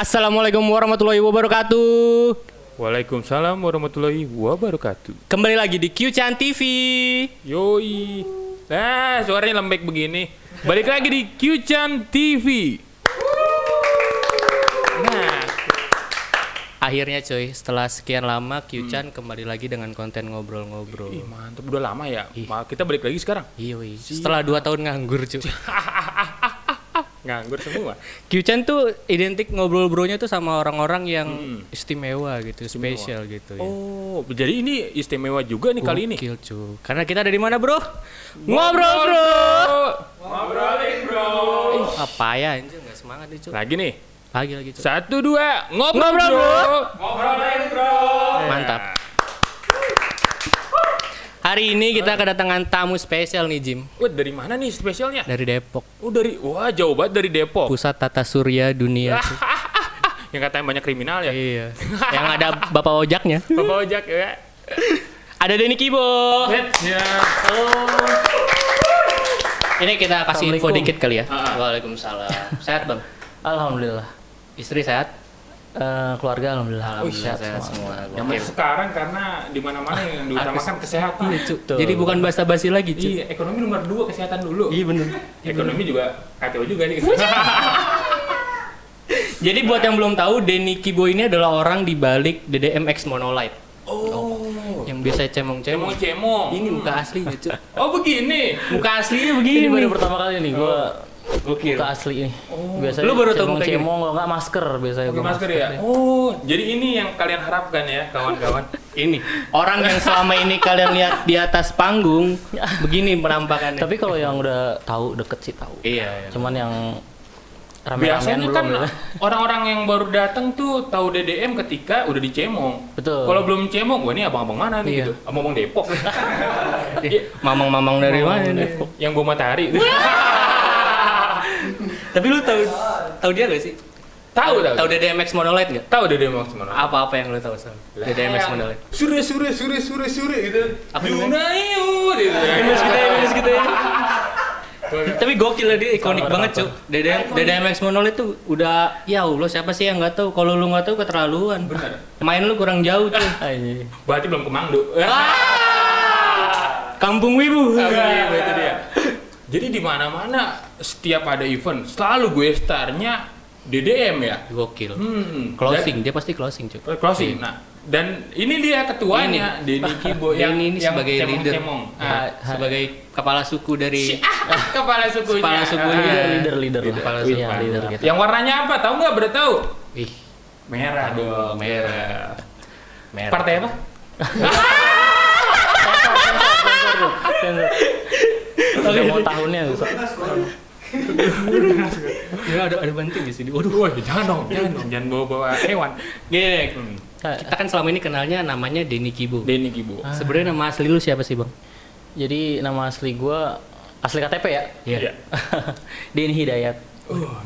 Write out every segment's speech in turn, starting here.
Assalamualaikum warahmatullahi wabarakatuh. Waalaikumsalam warahmatullahi wabarakatuh. Kembali lagi di Q-Chan TV. Yoi. Nah, suaranya lembek begini. Balik lagi di Q-Chan TV. Nah, akhirnya cuy, setelah sekian lama Q-Chan kembali lagi dengan konten ngobrol-ngobrol. Ih, mantap, udah lama ya. Kita balik lagi sekarang. Iya, setelah 2 tahun nganggur cuy. Nganggur semua. Q-Chan tuh identik ngobrol bronya tuh sama orang-orang yang istimewa gitu, spesial gitu ya. Oh, jadi ini istimewa juga nih kali ini. Gokil cuy. Karena kita dari mana bro? Ngobrol bro. Ngobrolin bro. Apa ya anjir, nggak semangat nih cuy. Lagi nih. Lagi cuy. 1, 2, ngobrol Ngobrol, bro. bro. Ngobrolin bro. Mantap. Hari ini kita kedatangan tamu spesial nih Jim. Wah, dari mana nih spesialnya? Dari Depok. Oh, wah, jauh banget dari Depok. Pusat Tata Surya Dunia cuy. Yang katanya banyak kriminal ya. Iya. Yang ada bapak ojaknya. Bapak ojek ya. Ada Denny Kibo. Ya. Halo. Ini kita kasih info Assalamualaikum. dikit kali ya. Waalaikumsalam. Sehat bang? Alhamdulillah. Istri sehat? Keluarga alhamdulillah. Alhamdulillah sehat semua. Yang sekarang karena di mana-mana yang diutamakan kesehatan. Jadi bukan basa-basi lagi cuy. Iya, ekonomi nomor 2, kesehatan dulu. Iya bener. Ekonomi juga KTO juga nih. Jadi buat yang belum tahu, Denny Kibo ini adalah orang di balik DDMX Monolight. Oh. Yang biasa cemong-cemong. Cemong. Ini muka aslinya cuy. Oh, begini. Muka aslinya Ini begini. baru pertama kali nih gua Gokil. buka asli nih. Biasanya Lu baru tahu muka gini? cemong kalau enggak masker biasanya Pakai gua masker ya. Oh, jadi ini yang kalian harapkan ya, kawan-kawan. Ini orang yang selama ini kalian lihat di atas panggung begini penampakannya. Tapi kalau yang udah tahu deket sih tahu. Iya. Cuman yang rame-ramean Biasanya belum kan ya. orang-orang yang baru datang tuh tahu DDM ketika udah dicemong. Betul. Kalau belum cemong, wah ini abang-abang mana nih Iya. gitu. Abang-abang Depok. Mamang-mamang dari mana nih? Yang gua matahari. Tapi lu tahu dia gak sih? Tahu. Tahu DDMX Monolight enggak? Tahu DDM maksudnya. Apa-apa yang lu tahu soal DDMX Monolight? Sure gitu. Apa namanya? Yunayu gitu. Minus kita ya. Tapi gokil lah dia, ikonik banget cuy. DDMX Monolight tuh udah, ya Allah siapa sih yang nggak tahu? Kalau lu nggak tahu keterlaluan. Bener. Main lu kurang jauh cuy. Anjir. Berarti belum ke Mangdu. Kampung Wibu. Iya, itu dia. Jadi di mana-mana setiap ada event selalu gue starnya DDM ya. Gokil. Hmm. Closing, dia pasti closing cuy. Closing. Nah, dan ini dia ketuanya Denny Kibo Denny ini sebagai leader. cemong. Sebagai kepala suku dari Kepala sukunya. Kepala sukunya. Leader lah. Kepala Iya, suku. leader gitu. Yang warnanya apa? Tahu nggak? Berarti tahu? Ih, Merah dong. merah. Merah. Partai apa? Udah mau tahunnya gitu. Ya ada banting di sini. Waduh. Wah, jangan dong, jangan bawa hewan. Gini, Hmm. kita kan selama ini kenalnya namanya Denny Kibo. Denny Kibo. Sebenarnya nama asli lu siapa sih, Bang? Jadi nama asli gua asli KTP ya. Iya. Denny Hidayat.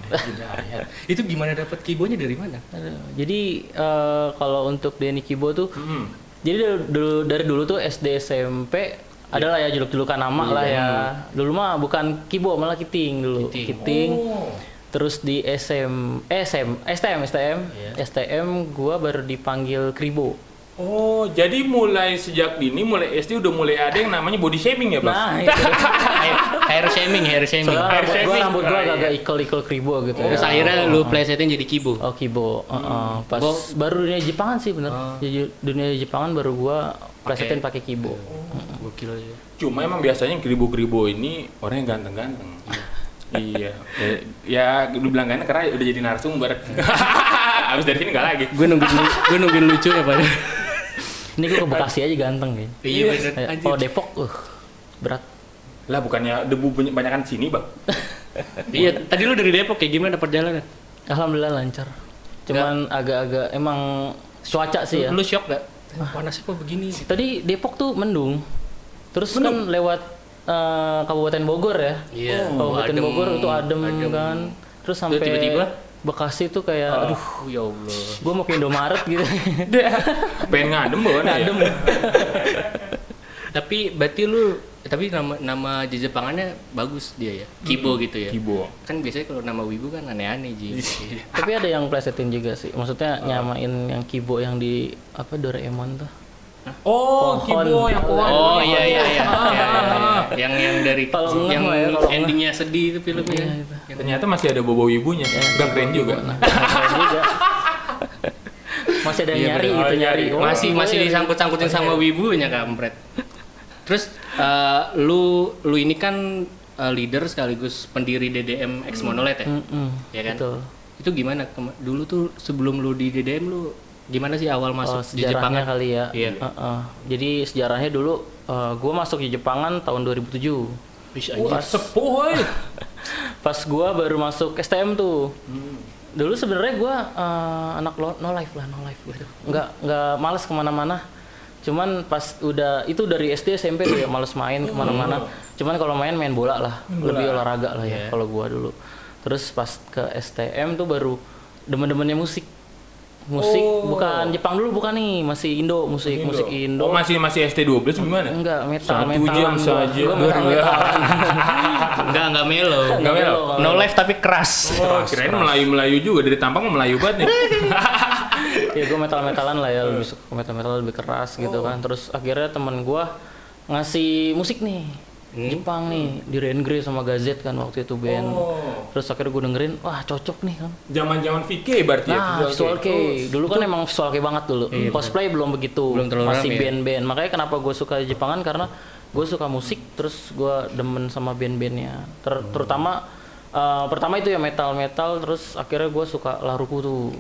Hidayat. Itu gimana dapat kibonya dari mana? Jadi kalau untuk Denny Kibo tuh, jadi dari dulu tuh SD SMP adalah ya juluk-julukan nama lah ya. Dulu mah bukan Kibo malah Kiting dulu. Kiting. Oh. Terus di STM gua baru dipanggil Kribo. Oh, jadi mulai sejak dini, mulai SD udah mulai ada yang namanya body shaming ya, Bang? Nah, itu. hair shaming. Soalnya Hair rambut gua shaving. agak ikal-ikal Kribo gitu. Terus akhirnya lu plesetin jadi Kibo. Oh Kibo, pas baru dunia Jepangan sih bener. Jadi dunia Jepangan baru gua presetin pakai Kibo. Gokil aja. Cuma emang biasanya kribo-kribo ini orang yang ganteng-ganteng. Iya. Ya, dibilang ganteng karena udah jadi narasumber. Abis dari sini nggak lagi. Gue nungguin lucu ya, Pak. Ini gua ke Bekasi aja ganteng gitu. Iya bener. Kalau Depok, berat. Lah bukannya debu banyakan sini, Bang? Iya, tadi lu dari Depok kayak gimana perjalanan? Alhamdulillah lancar. Cuman agak-agak emang cuaca sih ya. Lu shock gak? Panasnya kok begini? Tadi Depok tuh mendung. Terus kan lewat Kabupaten Bogor ya. Iya. Kabupaten adem. Bogor itu adem kan. Terus sampai tiba-tiba? Bekasi tuh kayak aduh, Ya Allah. gua mau ke Indomaret gitu. Pengen ngadem banget ya. Adem. Tapi berarti lu Tapi nama Jepangannya bagus dia ya. Kibo gitu ya. Kibo. Kan biasanya kalau nama wibu kan aneh-aneh Ji. Tapi ada yang plesetin juga sih. Maksudnya nyamain yang Kibo yang di apa Doraemon tuh. Oh, Pohon. Kibo yang pohon. Oh iya. Yang dari Kalau yang enggak ya, kalau endingnya sedih itu filmnya. Iya, itu. Ternyata masih ada bobo ibunya. Udah keren juga. Keren juga. Masih ada yang Iya, nyari bener. gitu Oh, nyari. nyari. Oh, Masih Kibo ya. disangkut-sangkutin sama wibunya kampret. Terus lu ini kan leader sekaligus pendiri DDM X Monolith ya? Ya kan? Betul. Itu gimana? Dulu tuh sebelum lu di DDM lu gimana sih awal masuk di Sejarahnya Jepangan? kali ya. Iya. Jadi sejarahnya dulu gue masuk di Jepangan tahun 2007. Wah, sepuh woy. Pas gue baru masuk STM tuh. Dulu sebenarnya gue anak no life gitu. Nggak malas kemana-mana. Cuman pas udah itu dari SD SMP tuh ya males main kemana-mana. Cuman kalau main bola lah, lebih olahraga lah ya kalau gue dulu. Terus pas ke STM tuh baru demen-demennya musik bukan Jepang dulu, bukan nih, masih Indo, musik Indo. Oh, masih SD 12 gimana? Enggak, Satu metalan jam gua. saja. Gua metalan. Enggak melo. Nggak melo. No life tapi keras. Oh, kirain Melayu juga dari Tampang mau Melayu banget nih. Ya gue metal-metalan lah ya, lebih suka metal lebih keras gitu kan. Terus akhirnya temen gue ngasih musik nih, Jepang nih, di Rengre sama Gazette kan waktu itu band. Terus akhirnya gue dengerin, wah cocok nih kan. Zaman-zaman VK berarti ya. Nah, visual K. Dulu kan emang visual K banget dulu. Cosplay belum begitu. Belum terlalu masih rame ya? band-band. Makanya kenapa gue suka Jepangan karena gue suka musik, terus gue demen sama band-bandnya. Terutama pertama itu ya metal, terus akhirnya gue suka Laruku tuh.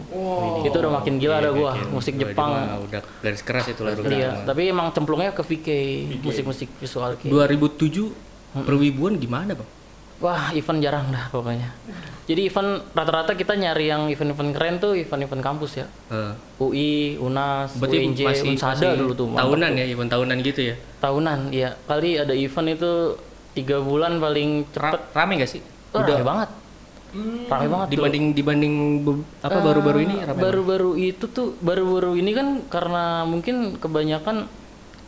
Itu udah makin gila ada gue musik Jepang. Udah garis keras itu lah. Iya, tapi emang cemplungnya ke VK, musik-musik visual K. 2007 perwibuan gimana, Bang? Wah, event jarang dah pokoknya. Jadi event rata-rata kita nyari yang event-event keren tuh event-event kampus ya. UI, UNAS, Berarti UNJ, masih Unsada dulu tuh. tahunan ya, event tahunan gitu ya. Tahunan, iya. Kali ada event itu 3 bulan paling cepet. Rame gak sih? Udah rame banget. Rame banget tuh. Dibanding baru-baru ini rame. Baru-baru ini kan karena mungkin kebanyakan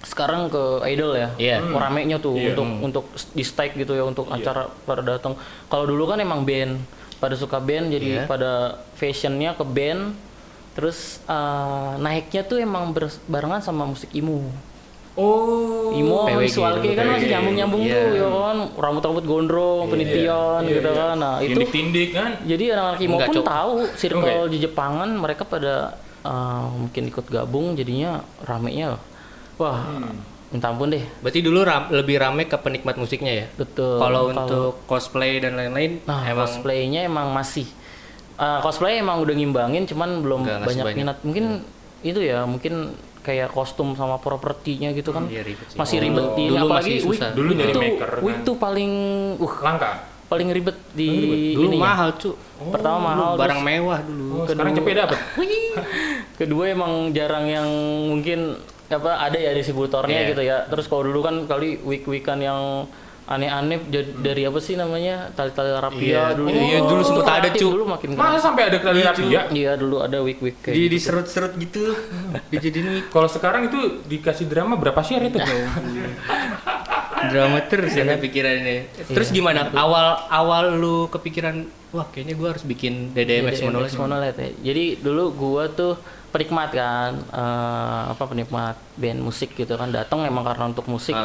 sekarang ke idol ya. Ramenya tuh untuk di stake gitu ya, untuk acara pada datang. Kalau dulu kan emang band, pada suka band jadi pada fashionnya ke band. Terus naiknya tuh emang barengan sama musik emo. Emo PWG visual K kan masih nyambung-nyambung tuh ya kan, rambut-rambut gondrong, penitian gitu kan. Nah, itu tindik kan. jadi anak-anak emo Enggak, pun Cok. tahu circle di Jepangan, mereka pada mungkin ikut gabung, jadinya ramenya wah minta ampun deh. Berarti dulu lebih rame ke penikmat musiknya ya? Betul. Kalau untuk cosplay dan lain-lain emang cosplaynya emang masih cosplay emang udah ngimbangin, cuman belum Nggak banyak sebanyak. minat. Mungkin itu ya, mungkin kayak kostum sama propertinya gitu kan. Iya, ribet sih. Masih ribet di Dulu apalagi masih susah. Dulu wig nyari tuh, maker kan. wig tuh paling Langka. paling ribet di dulu ini ya. mahal, Cuk. Pertama mahal, Barang mewah dulu. Sekarang cepet dapet. Kedua emang jarang yang mungkin ada ya distributornya gitu ya. Terus kalau dulu kan kali wig-wigan yang aneh-aneh dari apa sih namanya, tali-tali rapia dulu. Iya, dulu sempet ada, kreatif, Cuk. dulu makin Masa sampai ada kali ya? Iya dulu ada wig-wig kayak gitu. Diserut-serut gitu. Dijadiin wig. Kalau sekarang itu dikasih drama berapa share itu? Drama terus ya pikirannya. Terus gimana? Awal lu kepikiran, wah kayaknya gua harus bikin DDM X Monolith. Monolith ya. Jadi dulu gua tuh penikmat kan, penikmat band musik gitu kan, datang emang karena untuk musik.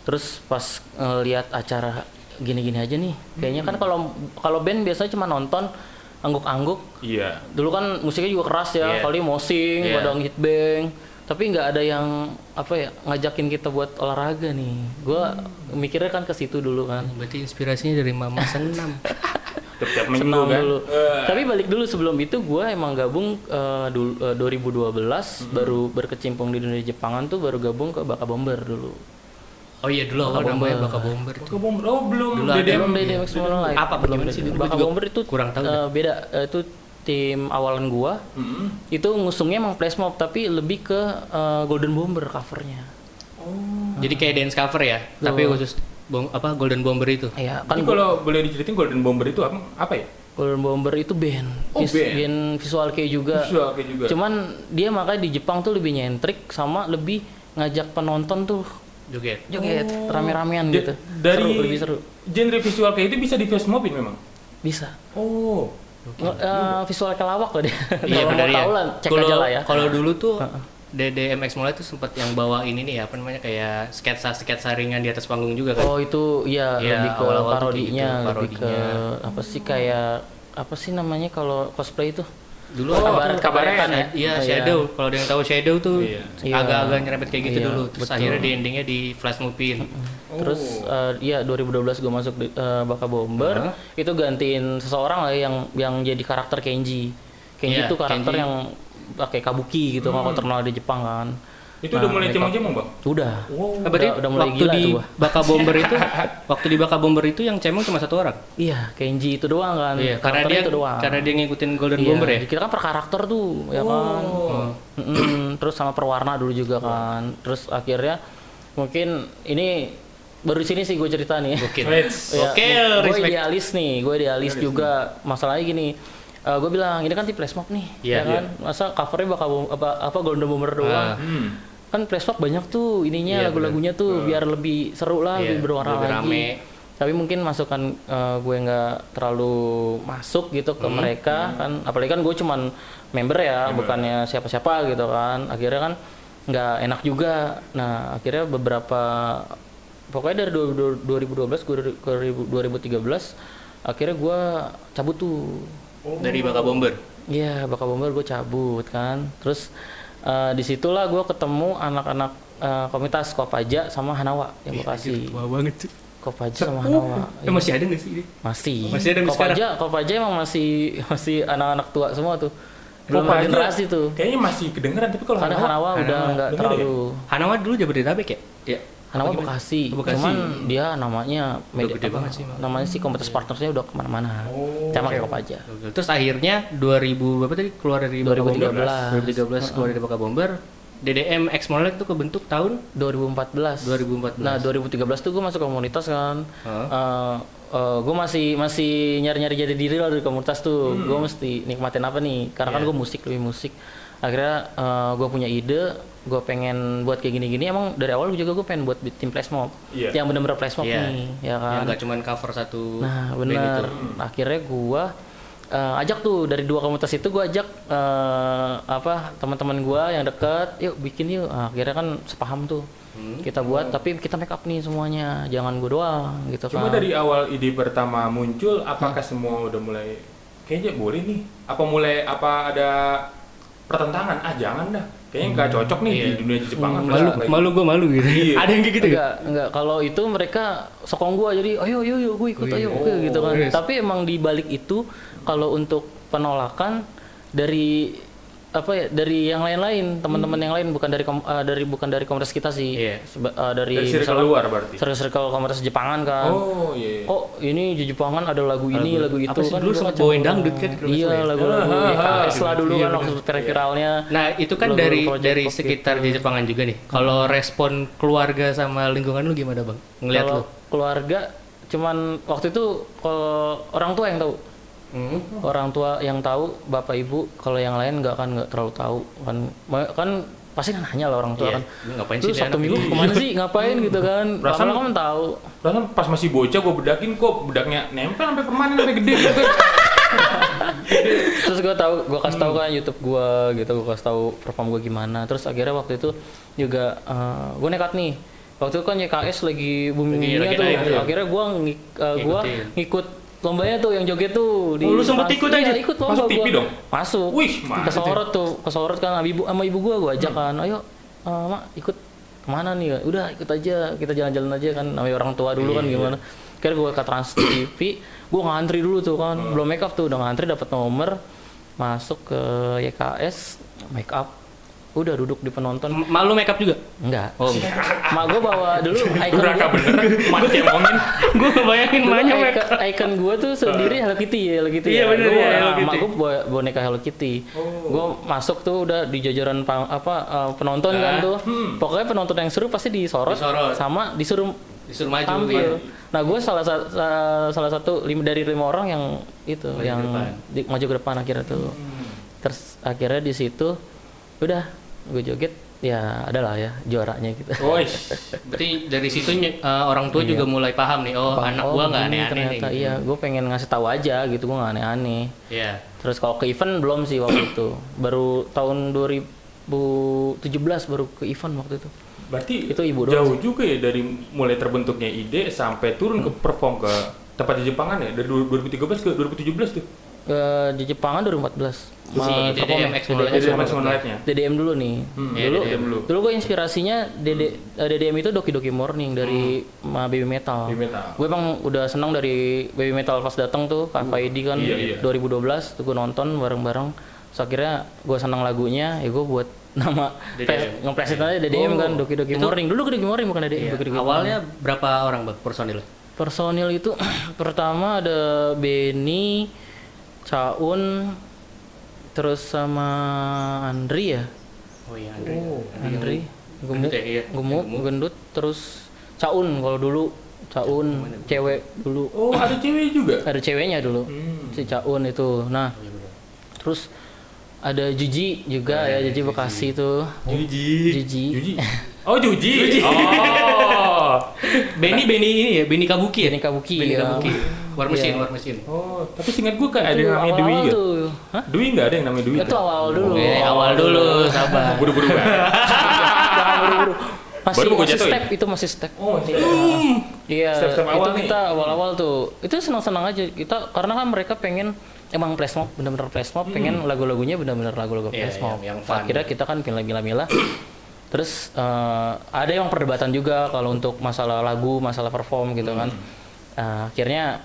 Terus pas ngeliat acara gini-gini aja nih, kayaknya kan kalau band biasanya cuma nonton angguk-angguk. Iya. Dulu kan musiknya juga keras ya, kali mosing, pada hit bang, tapi nggak ada yang ngajakin kita buat olahraga nih. Gua mikirnya kan ke situ dulu kan. Berarti inspirasinya dari Mama Senam. Tiap minggu Senam kan. dulu. Tapi balik dulu, sebelum itu gue emang gabung 2012 baru berkecimpung di dunia Jepangan tuh, baru gabung ke Baka Bomber dulu. Oh iya dulu awal namanya Baka Bomber. Oh belum. Dulu ada Belum DDM X Monolith. Apa bagaimana sih? Baka Gua juga Bomber itu kurang tahu dah. beda. Itu tim awalan gua. Itu ngusungnya emang flash mob, tapi lebih ke Golden Bomber covernya. Jadi kayak dance cover ya, tapi khusus Golden Bomber itu. Iya, Kan kan kalau boleh diceritain Golden Bomber itu apa ya? Golden Bomber itu band. Oh, band. Band visual K juga. Visual K juga. Cuman dia makanya di Jepang tuh lebih nyentrik sama lebih ngajak penonton tuh joget rame-ramean gitu. Dari lebih seru. genre visual kayak itu bisa di flash mobin memang. Bisa. Oh. Visual kelawak loh dia. Iya Kalau benar mau ya. tahu lah, cek aja lah ya. Kalau dulu tuh DDMX Mall itu sempat yang bawa ini nih apa namanya kayak sketsa ringan di atas panggung juga kan. Oh itu iya Iya, lebih ke awal-awal tuh parodinya, kayak gitu, lebih ke parodinya. apa sih kayak apa sih namanya kalau cosplay itu? Dulu kabaretan ya? Iya, Oh, Shadow. Kalau ada yang tahu Shadow tuh Iya. agak-agak nyerempet kayak gitu Iya, dulu. Terus betul. akhirnya di endingnya di flash movie. Terus iya 2012 gue masuk di Baka Bomber, itu gantiin seseorang lah yang jadi karakter Kenji. Kenji Iya, itu karakter Kenji. yang pakai kabuki gitu, kalau terkenal di Jepang kan. Itu udah mulai makeup- cemong-cemong, Bang? Udah. Berarti udah mulai waktu gila di tuh gua. Baka Bomber itu waktu di Baka Bomber itu yang cemong cuma satu orang. Iya, Kenji itu doang kan. Iya, karena Karakternya dia itu doang. karena dia ngikutin Golden Iya, Bomber ya. kita kan per karakter tuh, ya kan. Terus sama perwarna dulu juga kan. Terus akhirnya mungkin ini baru di sini sih gue cerita nih. Gokil. Wait. Oke, gue respect. idealis nih, gue idealis juga. Masalahnya gini, gue bilang ini kan tim flash mob nih, Iya, ya kan. Masa covernya bakal apa Golden Bomber doang. Kan flash mob banyak tuh ininya Iya, lagu-lagunya tuh biar lebih seru lah, Iya, lebih berwarna lebih lagi. rame. Tapi mungkin masukan gue nggak terlalu masuk gitu ke mereka kan, apalagi kan gue cuman member ya, bukannya siapa-siapa gitu kan. Akhirnya kan nggak enak juga. Nah akhirnya pokoknya dari 2012 ke 2013 akhirnya gue cabut tuh. Dari Baka Bomber. Iya, Baka Bomber gue cabut kan. Terus disitulah gue ketemu anak-anak komunitas Kopaja sama Hanawa yang Bekasi. Wah banget tuh. Kopaja sama Hanawa. Masih ada nggak sih ini? Masih. Masih ada sampai sekarang? Kopaja emang masih anak-anak tua semua tuh. Belum Kopaja generasi tuh. Kayaknya masih kedengeran, tapi kalau Karena Hanawa udah nggak denger ya? terlalu. Hanawa dulu Jabodetabek ya? Iya. Hanawa Bekasi. Bekasi. Cuman dia namanya gede banget sih, namanya sih komunitas partnersnya udah kemana-mana. Sama kayak Kopaja. Terus akhirnya 2000 berapa tadi keluar dari Baka 2013. Bomber? 2013 keluar dari Baka Bomber. DDM X Monolith itu kebentuk tahun 2014. 2014. Nah 2013 tuh gue masuk komunitas kan. Gue masih nyari-nyari jadi diri lah dari komunitas tuh. Gue mesti nikmatin apa nih? Karena kan gue lebih musik. Akhirnya gue punya ide, gue pengen buat kayak gini-gini. Emang dari awal juga gue pengen buat tim flash mob, yang bener-bener flash mob nih, ya kan. Yang nggak cuma cover satu. Nah band bener. itu. Akhirnya gue ajak tuh dari 2 komunitas itu gue ajak teman-teman gue yang deket, yuk bikin yuk. Akhirnya kan sepaham tuh. Kita buat, tapi kita make up nih semuanya, jangan gue doang gitu kan. Cuma dari awal ide pertama muncul, apakah semua udah mulai kayaknya boleh nih? Apa ada pertentangan? Jangan dah. Kayaknya nggak cocok nih di dunia Jepangan. Malu gitu. Iya. Ada yang kayak gitu ya? Enggak. Kalau itu mereka sokong gua jadi ayo gue ikut oke gitu kan. yes. Tapi emang di balik itu kalau untuk penolakan dari dari yang lain-lain, teman-teman yang lain bukan dari komunitas kita sih. Iya. Dari circle luar berarti. Circle komunitas Jepangan kan. Oh iya. Oh ini di Jepangan ada lagu ini, lagu itu apa sih kan. dulu gua sempat macam- bawain dangdut kan kalau nggak Iya, salah ya? lagu-lagu YKS lah dulu Iya, kan bener. waktu viralnya. Nah itu kan Lagu-lagu dari project pop sekitar gitu. di Jepangan juga nih. Kalau respon keluarga sama lingkungan lu gimana bang? Ngeliat Kalau lu? keluarga cuman waktu itu kalau orang tua yang tahu. Orang tua yang tahu, bapak ibu, kalau yang lain nggak terlalu tahu kan pasti nanya lah orang tua Iya, kan. lu ngapain Lu sih Sabtu anak Minggu ini? kemana sih, ngapain gitu kan. Perasaan- Lama-lama kan tahu. Bahkan pas masih bocah gue bedakin kok bedaknya nempel sampai permanen sampai gede gitu. Terus gue kasih tahu kan YouTube gue gitu, gue kasih tahu perform gue gimana. Terus akhirnya waktu itu juga gue nekat nih. Waktu itu kan YKS lagi booming-boomingnya Lagi tuh. naik, iya. Akhirnya gue ngikut lombanya tuh yang joget tuh di. Oh, lu sempet ikut aja? Iya, ikut lomba Masuk TV gua. dong? Masuk. Wih, mantep Kesorot kan sama ibu gue ajak kan. Ayo, Mak ikut kemana nih? Udah ikut aja, kita jalan-jalan aja kan. Namanya orang tua dulu kan gimana. Akhirnya gue ke Trans TV, gue ngantri dulu tuh kan. Belum make up tuh, udah ngantri dapat nomor. Masuk ke YKS, make up. Udah duduk di penonton. Malu makeup juga? Enggak. Oh, Mak gue bawa dulu icon Duraka gua. bener, mati ngomongin. gue ngebayangin Dulu banyak makeup. icon gue tuh sendiri Hello Kitty ya, Hello Kitty Iya, ya. bener, Gua ya, Hello bawa- Kitty. Mak gue bawa boneka Hello Kitty. Gue masuk tuh udah di jajaran penonton kan tuh. Pokoknya penonton yang seru pasti disorot. Sama disuruh Disuruh maju. tampil. Nah gue salah satu dari 5 orang yang itu Maju yang ke depan. maju ke depan akhirnya tuh. Terus akhirnya di situ udah gue joget ya adalah ya juaranya gitu. Oh, Berarti dari situ orang tua juga mulai paham nih, anak gua nggak gini aneh-aneh ternyata, nih. iya, gue pengen ngasih tahu aja gitu, gue nggak aneh-aneh. Iya. Terus kalau ke event belum sih waktu itu, baru tahun 2017 baru ke event waktu itu. berarti Itu ibu jauh doang juga ya dari mulai terbentuknya ide sampai turun ke perform ke tempat di Jepangan ya dari 2013 ke 2017 tuh. Di Jepangan 2014. Si DDM X Monolite-nya. DDM dulu nih. Iya, DDM dulu. Dulu gue inspirasinya DDM itu Doki Doki Morning dari Baby Metal. Baby Metal. Gue emang udah senang dari Baby Metal pas datang tuh KFID kan Iya. 2012 tuh gue nonton bareng-bareng. Terus akhirnya gue senang lagunya, ya gue buat nama DDM. ngepreset aja DDM kan Doki Doki Itu- Morning. Dulu Doki Morning bukan DDM. Iya. Doki Doki Morning. Awalnya berapa orang bang personil? Personil itu pertama ada Benny, Caun, terus sama Andri ya. Oh iya, Andri. Andri, Gendut ya, iya. Gemuk, gendut, terus Caun kalau dulu Caun cewek dulu. Oh, ada cewek juga. Ada ceweknya dulu. Si Caun itu. Nah, terus ada Juji juga ya, Juji Bekasi itu. Juji. Juji. Oh, Juji. Oh. Benny ini ya, Benny Kabuki ya? Benny Kabuki, Benny ya. Kabuki. War mesin, Iya. war mesin. Oh, tapi seingat gue kayak ada Itu yang namanya Dwi awal-awal ya. tuh. Hah? Dwi nggak ada yang namanya Dwi. Itu awal dulu. Oke, awal dulu, sabar. Buru-buru kan. Jangan buru-buru. Masih, Baru gua masih jatuhin. step, itu masih step. Oh, Iya, Step-step itu awal nih. kita awal-awal tuh. Itu senang-senang aja kita karena kan mereka pengen emang flash mob, bener-bener flash mob, pengen lagu-lagunya bener-bener lagu-lagu Iya, flash mob. yang fun. Akhirnya kita kan mila-mila. Terus ada yang perdebatan juga kalau untuk masalah lagu, masalah perform gitu kan. Akhirnya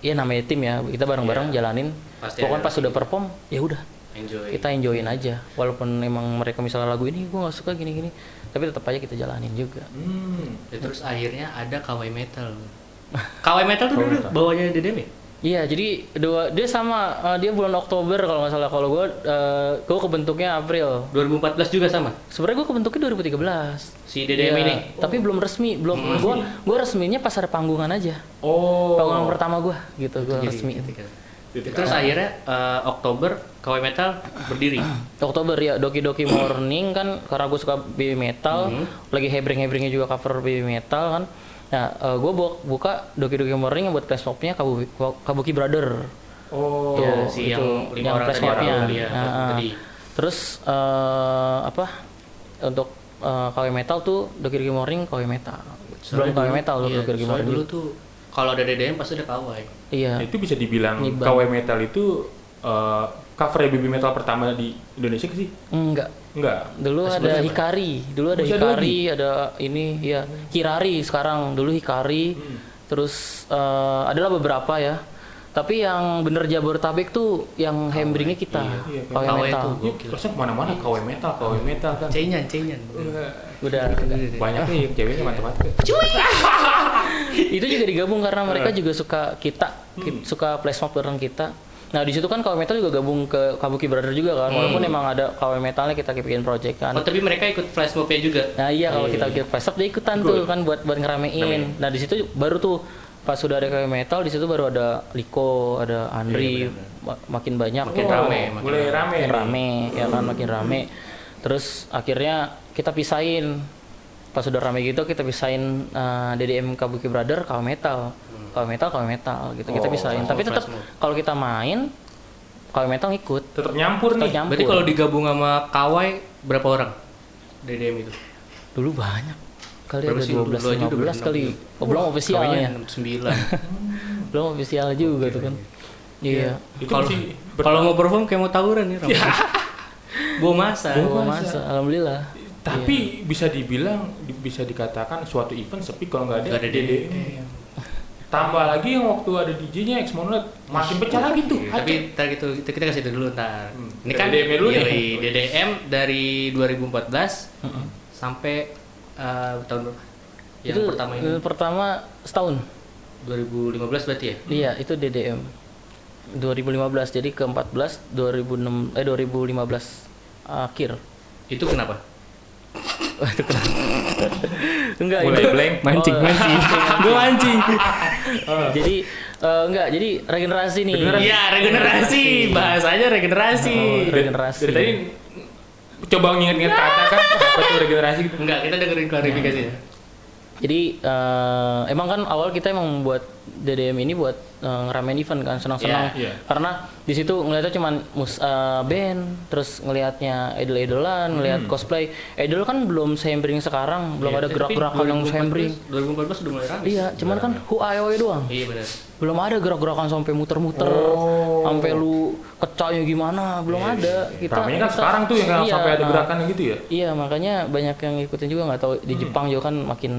ya namanya tim ya, kita bareng-bareng jalanin. Pasti Pokoknya ada pas sudah perform, ya udah Enjoy. kita enjoyin aja. Walaupun emang mereka misalnya lagu ini gue nggak suka gini-gini, tapi tetap aja kita jalanin juga. Ya, terus akhirnya ada KW Metal. KW Metal tuh dulu bawahnya DDM ya? Iya, jadi dia sama dia bulan Oktober kalau nggak salah. Kalau gue kebentuknya April. 2014 juga sama? Sebenarnya gue kebentuknya 2013. Si DDM Iya, ini? tapi belum resmi, belum. Gue resminya pas ada panggungan aja. Oh. Panggungan pertama gue, gitu. Gue Jadi, resmi. Terus akhirnya Oktober KW Metal berdiri. Oktober ya, Doki Doki Morning kan karena gue suka baby metal, lagi hebring-hebringnya juga cover baby metal kan. Nah, gue buka Doki Doki Morning yang buat flash mobnya Kabuki Brother. Oh. Ya, si itu, yang 5 yang orang flash tadi mobnya. ya, tadi. Terus untuk KW Metal tuh Doki Doki Morning KW Metal. Sebelum KW Metal Iya, Doki Doki soalnya Morning. dulu tuh kalau ada DDM pasti ada KW. Iya. Itu bisa dibilang Nibang. KW Metal itu cover baby metal pertama di Indonesia sih? Enggak. Enggak. Dulu ada Hikari, dulu ada Masih ada Hikari, ada ini ya Hirari sekarang. Dulu Hikari, terus adalah beberapa ya. Tapi yang bener Jabodetabek tuh yang hembringnya kita, iya, KW KW Metal. tuh. Ya, terusnya kemana-mana KW Metal kan. Cenyan. Udah. Banyak nih yang ceweknya mantap-mantap. Itu juga digabung karena mereka juga suka kita, suka flash mob bareng kita. Nah di situ kan KW Metal juga gabung ke Kabuki Brother juga kan, walaupun emang ada KW Metalnya kita bikin project kan. Oh, tapi mereka ikut flash mob-nya juga. Nah iya kalau kita bikin flash mob dia ikutan tuh kan buat ngeramein. Nah di situ baru tuh pas sudah ada KW Metal di situ baru ada Liko, ada Andri, makin banyak, Makin rame, Mulai rame. makin rame, ya kan makin rame. Terus akhirnya kita pisahin. Pas sudah rame gitu kita pisahin DDM Kabuki Brother KW Metal. KW Metal gitu. Kita pisahin. Tapi tetap kalau kita main KW Metal ngikut. Tetap nyampur nih. Nyampur. Berarti kalau digabung sama KW berapa orang DDM itu? Dulu banyak. Kali Berapa ada sih? 12 Dulu aja udah 15 kali. Oh, belum ofisialnya. 9. Belum ofisial juga tuh kan. Iya. Itu Kalau masih kalau mau perform kayak mau tawuran nih, Ram. Bawa masa. Bawa masa, alhamdulillah. tapi bisa dibilang bisa dikatakan suatu event sepi kalau nggak ada Nggak ada DDM. Tambah lagi yang waktu ada DJ-nya X Monolith makin pecah lagi tuh. Tapi ntar gitu kita kasih itu dulu ntar. Ini kan DDM dulu nih. yoi, DDM dari 2014 sampai tahun berapa? Yang Itu pertama ini pertama setahun. 2015 berarti ya? Iya, itu DDM. 2015 jadi ke 14 2015 akhir. Itu kenapa? Enggak, Mulai itu blank. Mancing. Gue mancing. jadi enggak, jadi regenerasi nih. Iya, regenerasi. Bahasanya regenerasi. Regenerasi. Dari tadi Coba nginget-nginget kata kan apa tuh regenerasi gitu. Enggak, kita dengerin klarifikasi ya. Jadi emang kan awal kita emang membuat DDM ini buat ngeramein event kan, senang-senang. Iya, iya. Karena di situ ngeliatnya cuman band, terus ngelihatnya idol-idolan, ngelihat cosplay. Idol kan belum sembring sekarang, belum ada gerak-gerakan yang sembring. 2014 udah mulai rame. Iya, cuman kan AOE doang. Iya benar. Belum ada gerak-gerakan sampai muter-muter, sampai lu kecaknya gimana, belum ada. Ramenya kan sekarang tuh yang iya, sampai ada gerakan gitu ya. Iya, makanya banyak yang ngikutin juga, nggak tahu di Jepang juga kan makin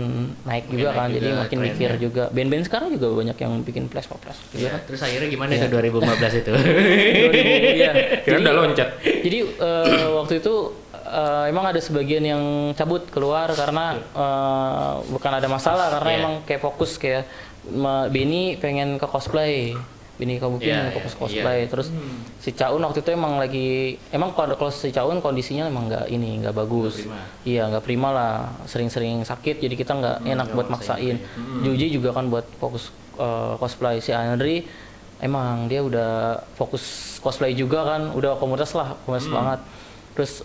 naik juga kan, jadi makin mikir juga. Band-band sekarang juga banyak yang bikin flash pop juga kan. Terus akhirnya gimana ke 2015 itu? 2000, iya. Kira udah loncat. Jadi waktu itu emang ada sebagian yang cabut keluar karena bukan ada masalah, karena emang kayak fokus kayak Benny pengen ke cosplay. Benny Kabupaten fokus cosplay. Terus si Caun waktu itu emang kalau si Caun kondisinya emang nggak bagus. Iya, nggak prima lah, sering-sering sakit, jadi kita nggak enak buat maksain. Juji juga kan buat fokus cosplay. Si Andri emang dia udah fokus cosplay juga kan, udah komunitas banget. Terus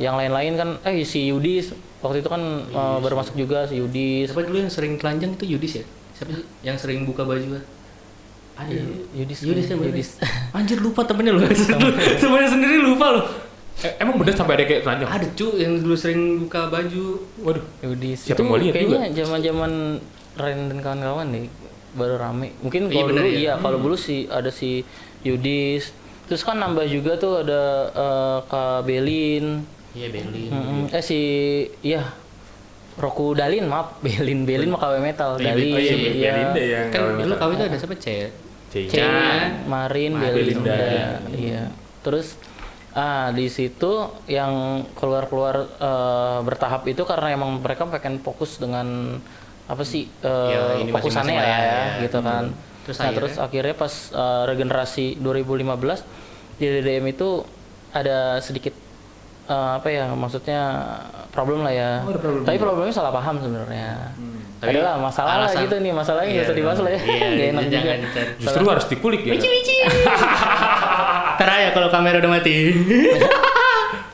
yang lain-lain kan si Yudis waktu itu kan baru masuk juga si Yudis. Siapa dulu yang sering telanjang itu Yudis ya? Siapa sih yang sering buka baju kan? Ada Yudis kan Yudis. Anjir lupa temennya lu. Semuanya sendiri lupa lu. Emang bener sampai ada kayak telanjang? Ada yang dulu sering buka baju. Waduh. Yudis. Siapa Itu mau lihat kayaknya zaman-zaman Ren dan kawan-kawan nih baru rame. Mungkin kalau dulu kalau dulu ada si Yudis. Terus kan nambah juga tuh ada Kak Belin. Iya Belin. Roku Dalin, maaf. Belin mah KW Metal. Dalin. Belin deh yang kan dulu KW itu ada siapa? C. Marin, Belinda. Iya. Terus di situ yang keluar bertahap itu karena emang mereka pengen fokus dengan apa sih fokusannya ya gitu kan. Terus akhirnya pas regenerasi 2015 di DDM itu ada sedikit maksudnya problem lah ya. Tapi problemnya salah paham sebenarnya. Adalah masalah lah gitu nih, masalahnya nggak usah dibahas lah ya. Nggak enak juga. Justru harus dikulik ya. Ntar ya kalau kamera udah mati.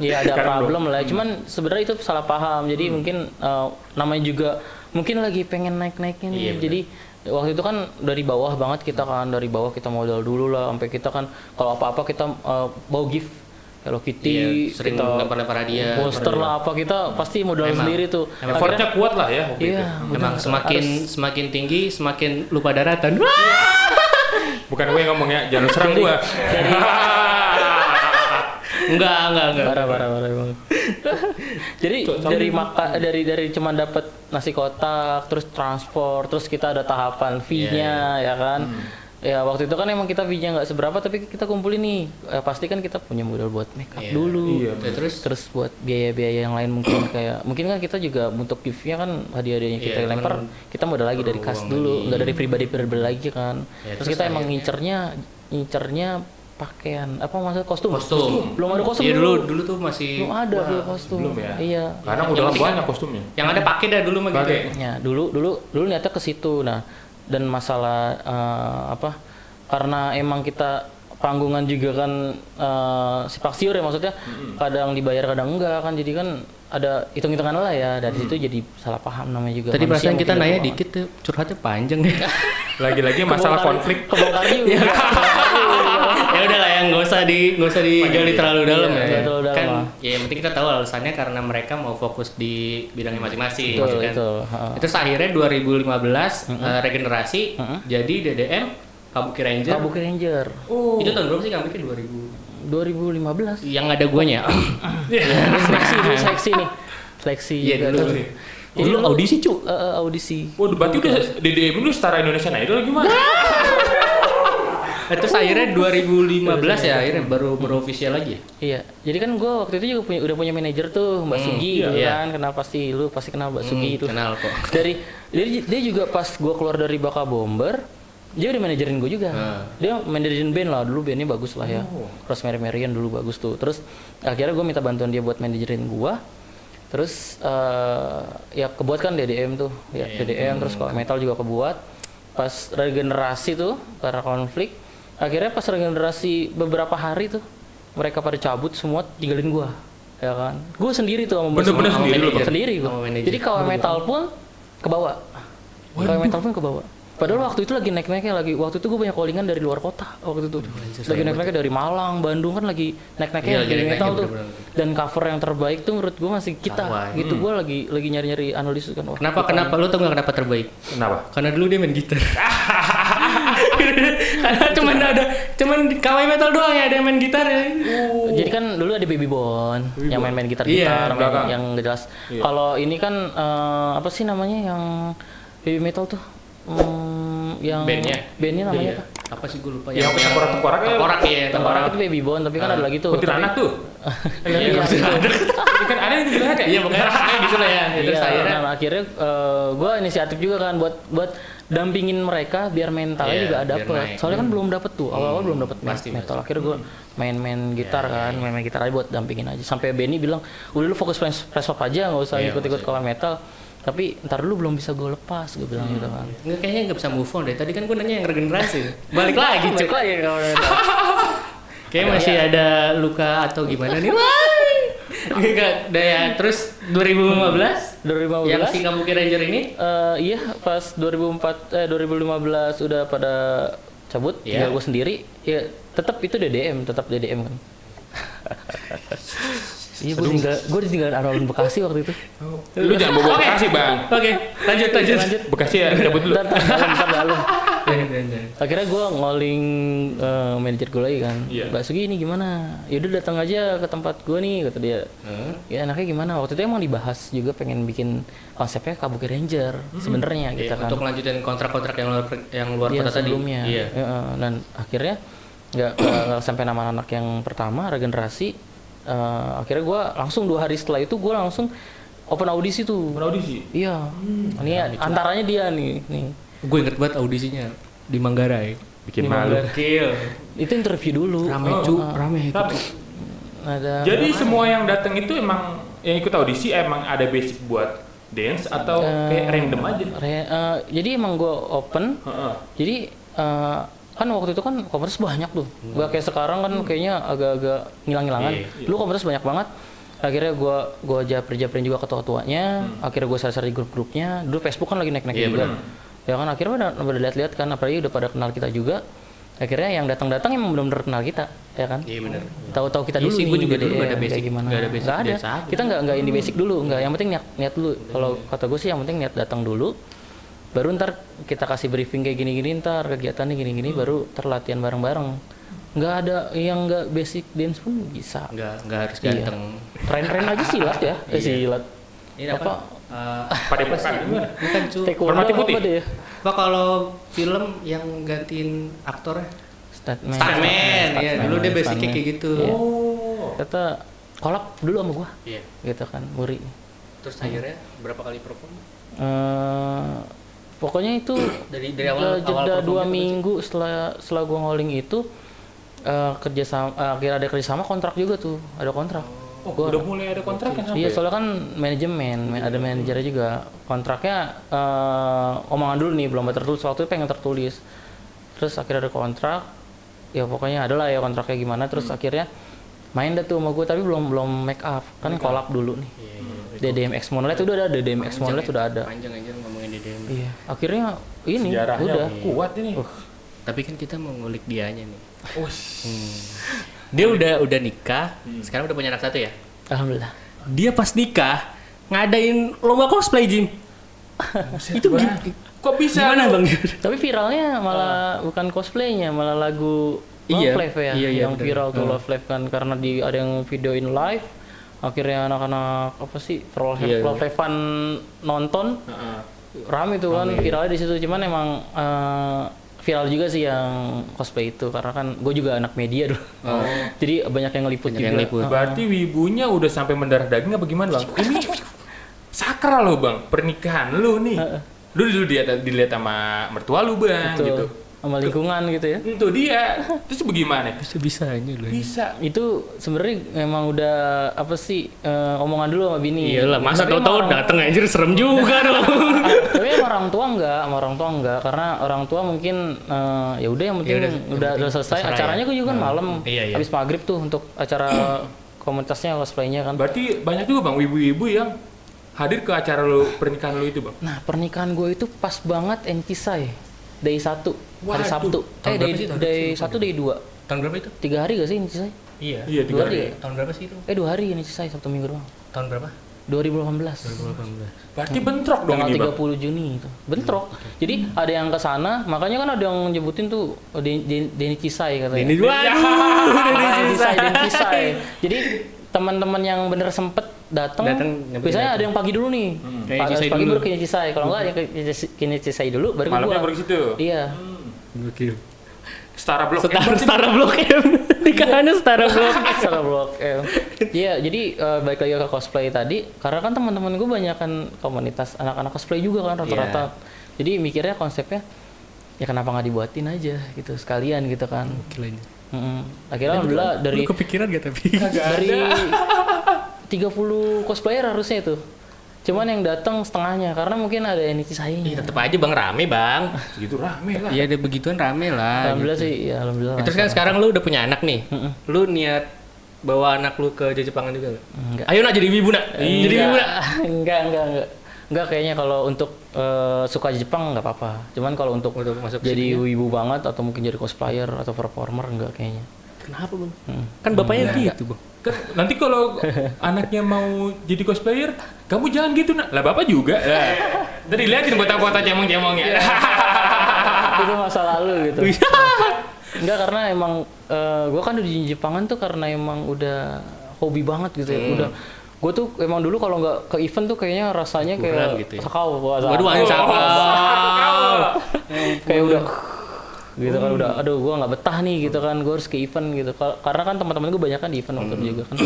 Iya ada problem lah. Cuman sebenarnya itu salah paham. Jadi mungkin namanya juga mungkin lagi pengen naik-naiknya nih. Jadi waktu itu kan dari bawah banget kita kan, dari bawah kita modal dulu lah, sampai kita kan kalau apa-apa kita bawa gift. Hello Kitty, sering lempar-lempar hadiah, poster lah apa, kita pasti modal sendiri tuh. Effortnya kuat lah ya. Iya, memang semakin tinggi semakin lupa daratan. Bukan gue yang ngomong ya, jangan serang gue. Enggak. Parah banget. Jadi dari cuma dapat nasi kotak, terus transport, terus kita ada tahapan fee-nya ya kan. Ya waktu itu kan emang kita fee-nya nggak seberapa, tapi kita kumpulin nih. Pasti kan kita punya modal buat make up dulu. Terus buat biaya-biaya yang lain mungkin kan kita juga untuk gift-nya kan hadiah-hadiahnya kita lempar, kita modal lagi dari kas dulu, nggak dari pribadi lagi kan. Terus kita emang ngincernya pakaian kostum. Belum ada kostum. Iya dulu tuh masih belum ada kostum. Belum ya. Iya. Karena udah banyak kostumnya. Yang ada pakai dah dulu mah gitu. Ya, dulu niatnya ke situ. Nah, dan masalah karena emang kita panggungan juga kan sipak siur ya, maksudnya kadang dibayar kadang enggak kan, jadi kan ada hitung-hitungan lah ya, dari situ jadi salah paham namanya juga. Tadi perasaan kita nanya dikit tuh, curhatnya panjang deh. Lagi-lagi masalah konflik. Kebongkar juga. Ya udahlah, yang nggak usah digali terlalu dalam ya. Kan ya yang penting kita tahu alasannya karena mereka mau fokus di bidangnya masing-masing. Betul. Terus akhirnya 2015 regenerasi jadi DDM Kabuki Ranger. Oh. Itu tahun berapa sih Kabuki? 2015. Yang ada guanya. Seleksi nih. Seleksi juga. Dulu audisi cu. Audisi. Waduh, berarti udah DDM dulu setara Indonesian Idol gimana? Terus akhirnya 2015 ya akhirnya baru official lagi. Iya. Jadi kan gue waktu itu juga udah punya manajer tuh, Mbak Sugi gitu kan. Kenapa sih lu pasti kenal Mbak Sugi itu. Kenal kok. Dia juga pas gue keluar dari Baka Bomber, dia udah manajerin gue juga. Dia manajerin band lah, dulu bandnya bagus lah ya. Rosemary Marian dulu bagus tuh. Terus akhirnya gue minta bantuan dia buat manajerin gue. Terus ya kebuat kan DDM tuh, DDM terus kalau metal juga kebuat. Pas regenerasi tuh karena konflik, akhirnya pas regenerasi beberapa hari tuh mereka pada cabut semua, tinggalin gua. ya kan. Gue sendiri tuh sama Bener-bener sama sendiri lu, manajer. Bang? Sendiri gue. Sama manajer. Jadi KW Metal pun kebawa. KW Metal pun kebawa. Padahal waktu itu lagi naik-naiknya waktu itu gue banyak callingan dari luar kota waktu itu. Lagi naik-naiknya dari Malang, Bandung kan lagi naik-naiknya Iya, lagi heavy metal naik-naiknya tuh. bener-bener. Dan cover yang terbaik tuh menurut gue masih kita Wah, gitu. Gue lagi nyari-nyari analisis kan. Wah, Kenapa lu tau nggak kenapa terbaik? Kenapa? Karena dulu dia main gitar. Karena cuman KW Metal doang ya ada yang main gitar ya. Jadi kan dulu ada Baby Bon yang main-main Iya, gitar-gitar, belakang. yang nggak jelas. Iya. Kalau ini kan apa sih namanya yang Baby Metal tuh? Yang bandnya namanya apa? Apa sih gue lupa Yang tengkorak-tengkorak ya? Tengkorak ya, Tengkorak itu Baby Bon, tapi kan ada lagi tuh. Kuntilanak tuh. Iya, Kan ada yang kuntilanak ya? Iya, pokoknya gitu lah ya. Terus Iya, akhirnya nah, akhirnya gue inisiatif juga kan buat dampingin mereka biar mentalnya Iya, juga biar dapet. naik. Soalnya kan belum dapet tuh, awal-awal belum dapet Pasti, metal. pasti. Akhirnya gue main-main gitar kan, main-main gitar aja buat dampingin aja. Sampai Benny bilang, udah lu fokus press pop aja, nggak usah Iya, ikut-ikut kalau metal. Tapi ntar dulu belum bisa gue lepas, gue bilang gitu kan. nggak, kayaknya nggak bisa move on deh. Tadi kan gue nanya yang regenerasi. Balik lagi, Balik Cuk. lagi kalau metal. Kayak masih ada luka atau gimana nih? Wah. Enggak, udah ya. Terus 2015 2015 yang si Kabuki Ranger ini iya pas 2015 udah pada cabut, Iya. tinggal gue sendiri, ya tetap itu tetap DDM kan. Iya, gue ditinggal Aralun Bekasi waktu itu. Lu jangan bawa Oke. Bekasi, Bang. Oke, lanjut. Bekasi ya, cabut dulu. Ntar dalam. Jangan. Akhirnya gue ngoling manajer gue lagi kan. Iya. Mbak Sugi ini gimana? Yaudah datang aja ke tempat gue nih, kata dia. Ya enaknya gimana? Waktu itu emang dibahas juga pengen bikin konsepnya Kabuki Ranger sebenarnya gitu kan. Untuk melanjutin kontrak-kontrak yang luar Iya, kota tadi. sebelumnya. Iya. Ya, dan akhirnya nggak sampai nama anak yang pertama regenerasi. Akhirnya gue langsung 2 hari setelah itu gue langsung open audisi tuh. Audisi. Iya. Ini antaranya dia nih. Gue inget banget audisinya di Manggarai. Bikin Di malu. Kill. Itu interview dulu. Rame, Oh. Cu. Rame. Tapi, Ada. jadi semua yang datang itu emang yang ikut audisi emang ada basic buat dance atau kayak random aja? Jadi emang gue open. Heeh. Jadi kan waktu itu kan komunitas banyak tuh. Gak kayak sekarang kan kayaknya agak-agak ngilang-ngilangan. Iya. Dulu komunitas banyak banget. Akhirnya gue japerin juga ketua-ketuanya. Akhirnya gue share di grup-grupnya. Dulu Facebook kan lagi naik-naik Iya, juga. benar. Ya kan akhirnya udah lihat-lihat kan, apalagi udah pada kenal kita juga. Akhirnya yang datang-datang emang benar-benar kenal kita, ya kan? Iya benar. Tahu-tahu kita Iya dulu sih, nih, gua juga dulu DDM, nggak ada basic, kayak gimana. nggak ada basic Nggak ada. dance aja. Kita nggak ini basic dulu, nggak. Yang penting niat dulu. Kalau kata gue sih yang penting niat datang dulu. Baru ntar kita kasih briefing kayak gini-gini, ntar kegiatannya gini-gini, baru terlatihan bareng-bareng. Nggak ada yang nggak basic dance pun bisa. Nggak harus Iya. ganteng. Tren-tren aja silat ya, Iya. silat. Ini apa? Padepokan gimana? Bukan, Cu. Taekwondo Merpati apa putih? deh? Apa kalau film yang gantiin aktornya? Stuntman. Stuntman. Iya, dulu dia basicnya Stuntman. kayak gitu. Iya. Oh. Kata kolab dulu sama gua, Iya. gitu kan, Muri. Terus akhirnya berapa kali perform? Pokoknya itu Dari awal jeda 2 performnya minggu setelah gua ngoling itu akhirnya ada kerjasama, kontrak juga tuh, ada kontrak. Oh, Gua- udah mulai ada kontrak kan sampai? Iya, soalnya kan manajemen, ada manajernya juga. Kontraknya omongan dulu nih, belum tertulis. Waktu itu pengen tertulis. Terus akhirnya ada kontrak. Ya pokoknya adalah ya kontraknya gimana. Terus akhirnya main dah tuh sama gue, tapi belum make up. Kan collab dulu nih. Iya. DDMX Monolith udah ada, DDMX Monolith udah ada. Panjang aja ngomongin DDM. Iya, akhirnya ini Sejarahnya udah. kuat ini. Tapi kan kita mau ngulik dianya nih. Ush. Dia udah nikah, sekarang udah punya anak 1 ya. Alhamdulillah. Dia pas nikah ngadain lomba cosplay, Jim. Itu Kok bisa? gimana, Bang? Tapi viralnya malah bukan cosplaynya, malah lagu Iya, Love Live ya, iya, yang bener. viral tuh Love Live kan, karena ada yang videoin live. Akhirnya anak-anak apa sih Iya. Love Live-an nonton, Heeh. rame tuh kan, viralnya di situ. Cuman emang viral juga sih yang cosplay itu, karena kan gue juga anak media dulu. Jadi banyak yang ngeliput Banyak juga. yang ngeliput. Berarti wibunya udah sampai mendarah daging apa gimana, Bang? Ini sakral loh, Bang. Pernikahan lu nih. Lu dulu dilihat sama mertua lu, Bang, Betul. gitu. Sama lingkungan gitu ya. Itu dia. Terus bagaimana? Bisa-bisanya loh. Bisa. Itu sebenarnya memang udah apa sih omongan dulu sama bini. Iyalah, masa Tapi tahu-tahu emang- dateng anjir serem juga dong. Tapi sama orang tua enggak, karena orang tua mungkin ya udah yang penting Ya udah, udah selesai terserah acaranya. ya. Gue juga kan malam Iya, iya. habis maghrib tuh untuk acara komunitasnya cosplaynya kan. Berarti banyak juga bang wibu-wibu yang hadir ke acara lu pernikahan lu itu bang. Nah pernikahan gue itu pas banget Encisai day 1 hari Waduh. Sabtu. Tahun berapa sih? Day 1 day 2. Tahun berapa itu? 3 hari gak sih Encisai? Iya. Iya 3 Dua hari. hari. Tahun berapa sih itu? 2 hari Encisai Sabtu Minggu doang. Tahun berapa? 2018. 2018. Berarti bentrok dong Tanggal ini bang. 30 Juni itu. Bentrok. Jadi ada yang ke sana, makanya kan ada yang nyebutin tuh Denny Cisai katanya. Ini dua. Denny Cisai. Jadi teman-teman yang bener sempet datang biasanya ada yang pagi dulu nih. Kayak Pagi dulu. baru Denny Cisai. Kalau enggak yang Denny Cisai dulu baru ke Malamnya gua. baru ke situ. Iya. Gokil. Setara blok. Setara Blok M. Nikahannya setara Blok. Salah blok M. Iya, jadi balik lagi ke cosplay tadi, karena kan teman-teman gue banyak kan komunitas anak-anak cosplay juga kan rata-rata. Jadi mikirnya konsepnya ya kenapa nggak dibuatin aja gitu sekalian gitu kan. Gila ini. Akhirnya alhamdulillah dari Lu kepikiran gak tapi? dari 30 cosplayer harusnya itu. Cuman yang datang setengahnya karena mungkin ada yang Iya sayangnya. tetep aja bang rame bang. Segitu rame lah. Iya ada begituan rame lah. Alhamdulillah gitu. sih, ya alhamdulillah. Terus kan sekarang lu udah punya anak nih. Lu niat bawa anak lu ke Jepangan juga gak? Enggak. Ayo nak jadi wibu nak. Jadi wibu nak. Enggak. Enggak kayaknya kalau untuk suka Jepang nggak apa-apa. Cuman kalau untuk masuk ke jadi wibu banget atau mungkin jadi cosplayer atau performer enggak kayaknya. Kenapa bang? Kan bapaknya gitu bang. Kan nanti kalau anaknya mau jadi cosplayer, kamu jangan gitu nak. Lah bapak juga. Tadi liatin foto-foto cemong-cemongnya. Itu masa lalu gitu. Enggak karena emang gue kan udah di Jepangan tuh karena emang udah hobi banget gitu ya. Udah gue tuh emang dulu kalau nggak ke event tuh kayaknya rasanya Kurang kayak gitu ya. sakau. Waduh anjing sakau. Kayak udah gitu kan udah aduh gue nggak betah nih gitu kan gue harus ke event gitu karena kan teman-teman gue banyak kan di event waktu itu juga kan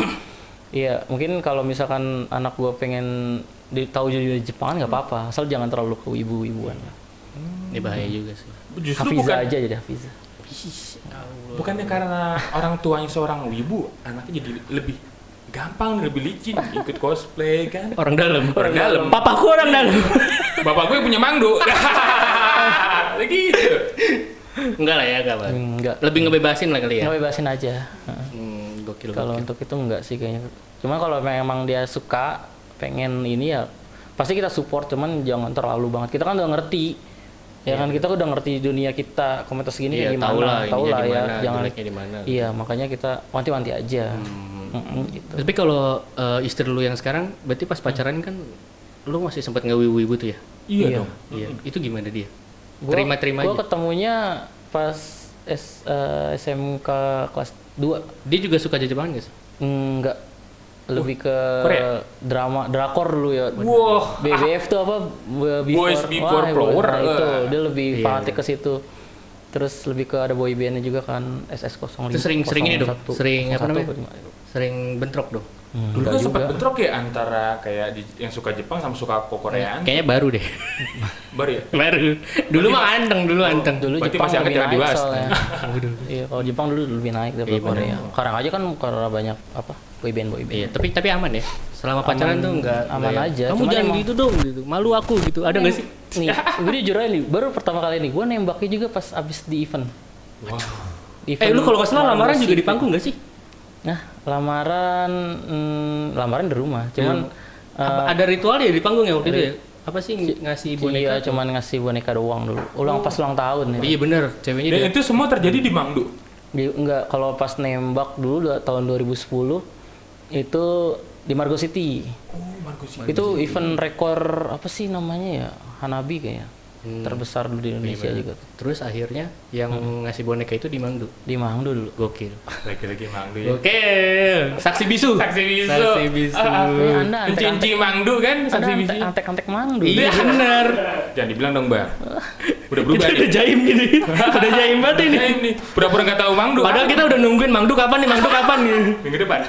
iya mungkin kalau misalkan anak gue pengen tahu jadi Jepang nggak apa-apa asal jangan terlalu ke ibu-ibuan Ini bahaya juga sih. Justru Hafiza bukan, aja jadi Hafiza bukannya karena orang tuanya seorang wibu, anaknya jadi lebih gampang, lebih licin ikut cosplay kan. Orang dalam. Orang dalam. Papaku orang dalam. Bapak gue punya mangdu. Lagi gitu. Enggak lah ya, enggak. enggak Lebih ngebebasin lah kali ya. nggak bebasin aja Gokil. kalau untuk itu enggak sih kayaknya cuma kalau memang dia suka pengen ini ya pasti kita support cuman jangan terlalu banget kita kan udah ngerti ya kan kita udah ngerti dunia kita komunitas gini kayak gimana tahu lah ya jangan di mana. iya makanya kita wanti-wanti aja gitu. Tapi kalau istri lu yang sekarang berarti pas pacaran kan lu masih sempat ngewibu-wibu tuh ya? Iya Iya. dong. Iya. Itu gimana dia? Gua- Terima-terima gua aja. ketemunya pas SMK kelas 2 Dia juga suka Jepangan gak sih? enggak lebih ke Korea? drakor dulu ya Wah. BBF tuh apa Boys Before Flower. nah, itu dia lebih Iya, fanatik ke situ terus lebih ke ada boy bandnya juga kan SS05 Itu sering ini dong, 01, sering apa 01, namanya? Sering bentrok dong. Dulu kan sempat bentrok ya antara kayak yang suka Jepang sama suka Koreaan. Kayaknya baru deh. Baru ya? Baru. Dulu mah anteng, dulu anteng. dulu Berarti Jepang masih agak lebih jangan naik dibahas. soalnya iya kalau Jepang dulu lebih naik daripada Iya, Korea sekarang aja kan karena banyak apa boy band Iya, tapi aman ya. Selama pacaran tuh enggak aman ya. aja, Kamu cuman jangan emang- gitu dong gitu. Malu aku gitu. Ada enggak sih? nih gue jujur aja nih baru pertama kali nih gue nembaknya juga pas abis di event Wow. Lu kalau nggak salah lamaran juga di Margo panggung nggak sih? Nah, lamaran di rumah. Cuman Ada ritual ya di panggung ya waktu itu ya? Apa sih ngasih boneka? iya, cuman ngasih boneka doang dulu. Pas ulang tahun ya. Iya bener, ceweknya Dan dia. itu semua terjadi di Mangdu. Enggak, kalau pas nembak dulu tahun 2010 itu di Margo City. Oh, Margus. Itu event rekor apa sih namanya ya? Hanabi kayaknya. Terbesar dulu di Indonesia juga tuh. Terus akhirnya yang ngasih boneka itu di Mangdu. Di Mangdu dulu. Gokil. Lagi-lagi Mangdu ya. Gokil. Saksi bisu. Saksi bisu. Saksi bisu. Anda Cinci Mangdu kan Anda saksi bisu. antek-antek Mangdu. Iya bener. Jangan dibilang dong, Bang. Udah Kita berubah udah nih. jaim gini. Udah jaim banget ini. Nah, ini pura-pura nggak tahu Mangdu. Padahal kita udah nungguin Mangdu kapan nih, Mangdu kapan nih. Minggu depan.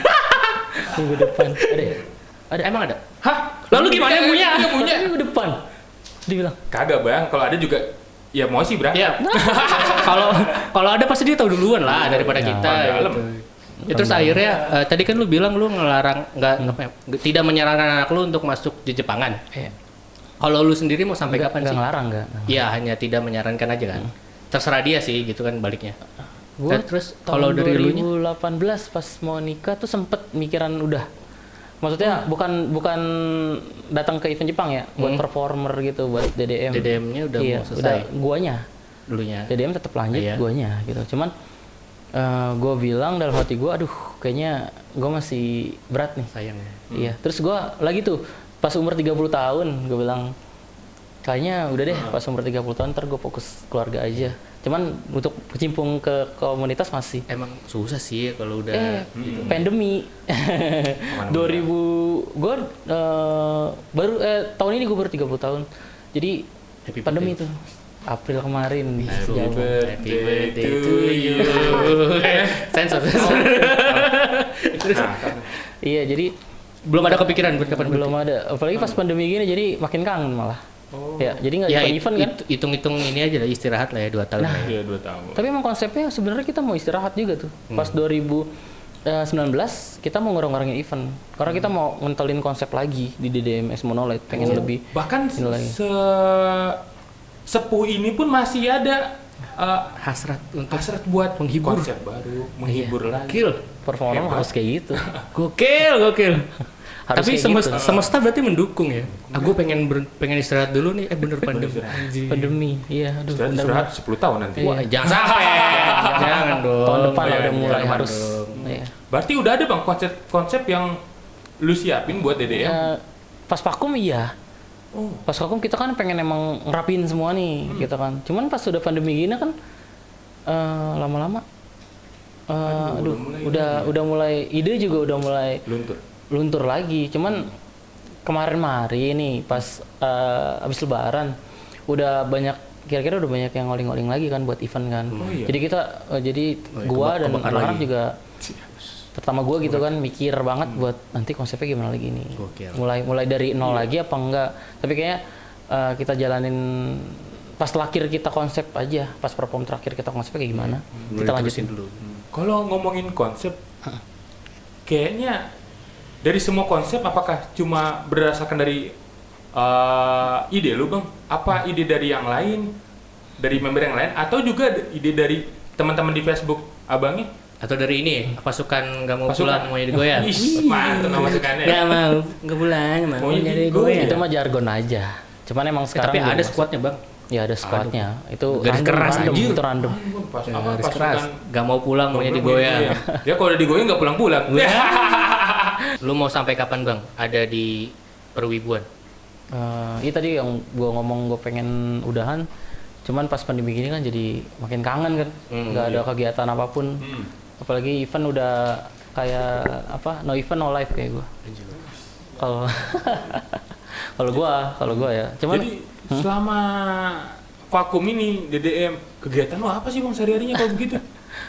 Minggu depan. Ada ya? Ada emang ada? Hah? Lalu gimana Iya, punya? iya, punya. Minggu depan. Dibilang. Kagak, Bang. Kalau ada juga ya mau sih berangkat. Ya. Kalau ada pasti dia tahu duluan lah daripada kita. dalam. Gitu. Ya, terus akhirnya tadi kan lu bilang lu ngelarang tidak menyarankan anak lu untuk masuk di Jepangan. Iya. Kalau lu sendiri mau sampai kapan Enggak sih? ngelarang enggak. Iya, hanya tidak menyarankan aja kan. Terserah dia sih gitu kan baliknya. Gue Terus kalau kalau dari lu nya? 2018 pas mau nikah tuh sempet mikiran udah. Maksudnya bukan datang ke event Jepang ya, buat performer gitu, buat DDM. DDM-nya udah Iya, mau selesai. udah guanya. Dulunya. DDM tetap lanjut Iya. guanya gitu. Cuman gue bilang dalam hati gue, aduh kayaknya gue masih berat nih. Sayang ya. Iya, terus gue lagi tuh pas umur 30 tahun gue bilang kayaknya udah deh pas umur 30 tahun ntar gue fokus keluarga aja. Cuman untuk kecimpung ke komunitas masih. Emang susah sih kalau udah Pandemi. 2000 gue baru tahun ini gue baru 30 tahun. Jadi Happy pandemi tuh April kemarin. Happy Jauh. birthday to you. Sensor. Iya, jadi Belum ada kepikiran buat kapan belum ada. Apalagi pas pandemi gini jadi makin kangen malah. Ya, jadi nggak Ya event kan. hitung-hitung ini aja lah istirahat lah ya 2 tahun. Nah. lah ya. Iya 2 tahun. Tapi emang konsepnya sebenarnya kita mau istirahat juga tuh. Pas 2019 kita mau ngurang-ngurangin event. Karena kita mau ngentelin konsep lagi di DDMS Monolith, pengen lebih. Bahkan ini lagi. sepuh ini pun masih ada Hasrat untuk hasrat buat menghibur. konsep baru, menghibur lagi. Gokil. Performa Hebat. harus kayak gitu. Gokil. Harus Tapi kayak gitu. semesta berarti mendukung ya. Aku pengen istirahat dulu nih. Bener pandemi. Anjing. Pandemi, iya. Aduh, Istirahat 10 tahun nanti. Wah, jangan sampai. Jangan dong. tahun depan iya, udah mulai jangan harus. dong. Iya. Berarti udah ada Bang konsep yang lu siapin buat DDM? Pas vakum iya. Oh. Pas vakum kita kan pengen emang ngerapin semua nih, gitu kan. Cuman pas sudah pandemi gini kan lama-lama aduh, udah mulai ide juga udah mulai luntur lagi. Cuman kemarin-kemarin nih pas abis lebaran udah banyak kira-kira udah banyak yang ngoling-ngoling lagi kan buat event kan. iya. Jadi kita gua dan kebakar anak-anak lagi. juga pertama gua gitu kan mikir banget buat nanti konsepnya gimana lagi nih. Gokil. Mulai dari nol lagi apa enggak. Tapi kayaknya kita jalanin pas terakhir kita konsep aja, pas perform terakhir kita konsepnya kayak gimana. Kita lanjutin dulu. Kalau ngomongin konsep, kayaknya dari semua konsep apakah cuma berdasarkan dari ide lu Bang? Apa ide dari yang lain, dari member yang lain, atau juga ide dari teman-teman di Facebook abangnya? Atau dari ini pasukan nggak mau Pasukan. pulang maunya digoyang. Ih, mantap nama pasukannya. Nggak mau nggak pulang Maunya jadi digoyang. Itu mah jargon aja. Cuman emang sekarang Tapi belum ada masuk. squadnya Bang. Ya ada squadnya. Itu Garis keras, anjir. itu random. Pas apa Garis keras. pasukan Nggak mau pulang maunya digoyang. Ya kalau udah digoyang nggak pulang-pulang. Lu mau sampai kapan Bang? Ada di perwibuan? Iya tadi yang gua ngomong gua pengen udahan. Cuman pas pandemi gini kan jadi makin kangen kan. Nggak ada kegiatan apapun. Apalagi event udah kayak apa? No event no life kayak gua. Kalau kalau gua ya. Cuman Jadi selama vakum ini DDM, kegiatan lo apa sih Bang sehari-harinya kalau begitu?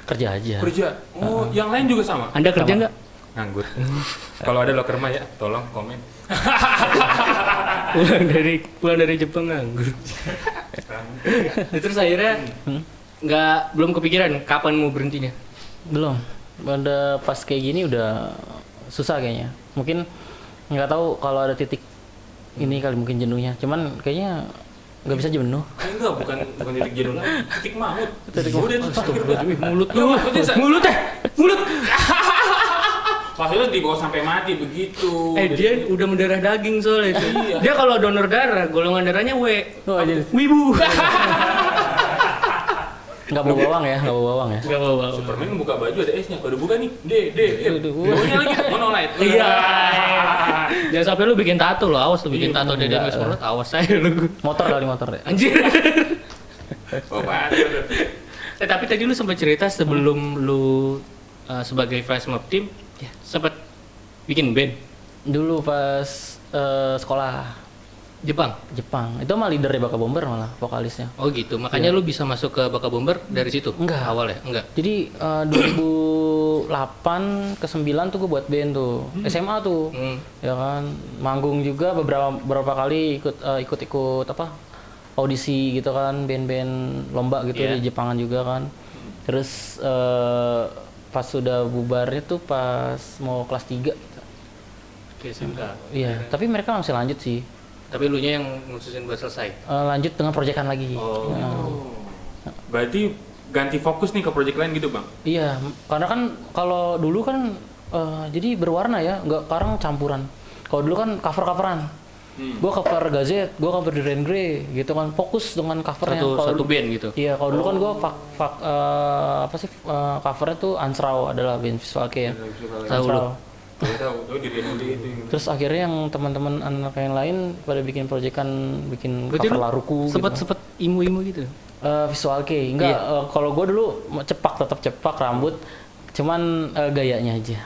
kerja aja. Kerja. Oh, yang lain juga sama? Anda kerja nggak? Nganggur. Kalau ada loker mah ya, tolong komen. pulang dari Jepang nganggur. Terus akhirnya belum kepikiran kapan mau berhentinya? Belum. Pada pas kayak gini udah susah kayaknya. Mungkin nggak tahu kalau ada titik ini kali mungkin jenuhnya. Cuman kayaknya nggak bisa jenuh. Enggak, bukan titik jenuh lagi. Titik maut. Titik Udah itu terakhir udah. Mulut Ya, maksudnya mulut mulut. maksudnya dibawa sampai mati begitu. Dia udah mendarah daging soalnya itu. Iya. Dia kalau donor darah, golongan darahnya W. Oh, jadi Wibu. nggak bawa bawang ya, nggak bawa bawang ya. Gak apa-apa. Superman buka baju ada S-nya. Kalau udah buka nih, D. Aduh. Bawahnya lagi monolite. Iya. Jangan sampai lu bikin tato lo, awas lu bikin tato dari enggak. Mas Mulut, awas saya lu. Motor kali motor ya. Anjir. Oh, betul. Tapi tadi lu sempat cerita sebelum lu sebagai flash mob team sempat bikin band Dulu pas sekolah Jepang. itu mah leadernya Baka Bomber malah vokalisnya. Oh gitu. Makanya lu bisa masuk ke Baka Bomber dari situ. Enggak. Awal ya? Enggak. Jadi 2008 ke 9 tuh gue buat band tuh. SMA tuh. Ya kan, manggung juga beberapa kali ikut apa? Audisi gitu kan, band-band lomba gitu Iya. di Jepangan juga kan. Terus pas sudah bubarnya tuh pas mau kelas 3. Oke, SMK. Iya, tapi mereka masih lanjut sih. Tapi lu nya yang ngurusin buat selesai. Lanjut dengan proyekan lagi. Oh. Ya. Berarti ganti fokus nih ke project lain gitu bang? Iya, karena kan kalau dulu kan jadi berwarna ya, nggak sekarang campuran. Kalau dulu kan cover-coveran. Gua cover Gazette, gua cover Duran Grey gitu kan, fokus dengan covernya. Satu band gitu. Iya, kalau dulu kan gua covernya tuh Ansrau adalah band Visual Kei ya. Tahu lu. Tahu di itu. Terus akhirnya yang teman-teman anak yang lain pada bikin proyekan, bikin Berarti cover lu Laruku sempet imu-imu gitu. Visual Kei enggak, kalau gua dulu tetap cepak rambut, cuman gayanya aja.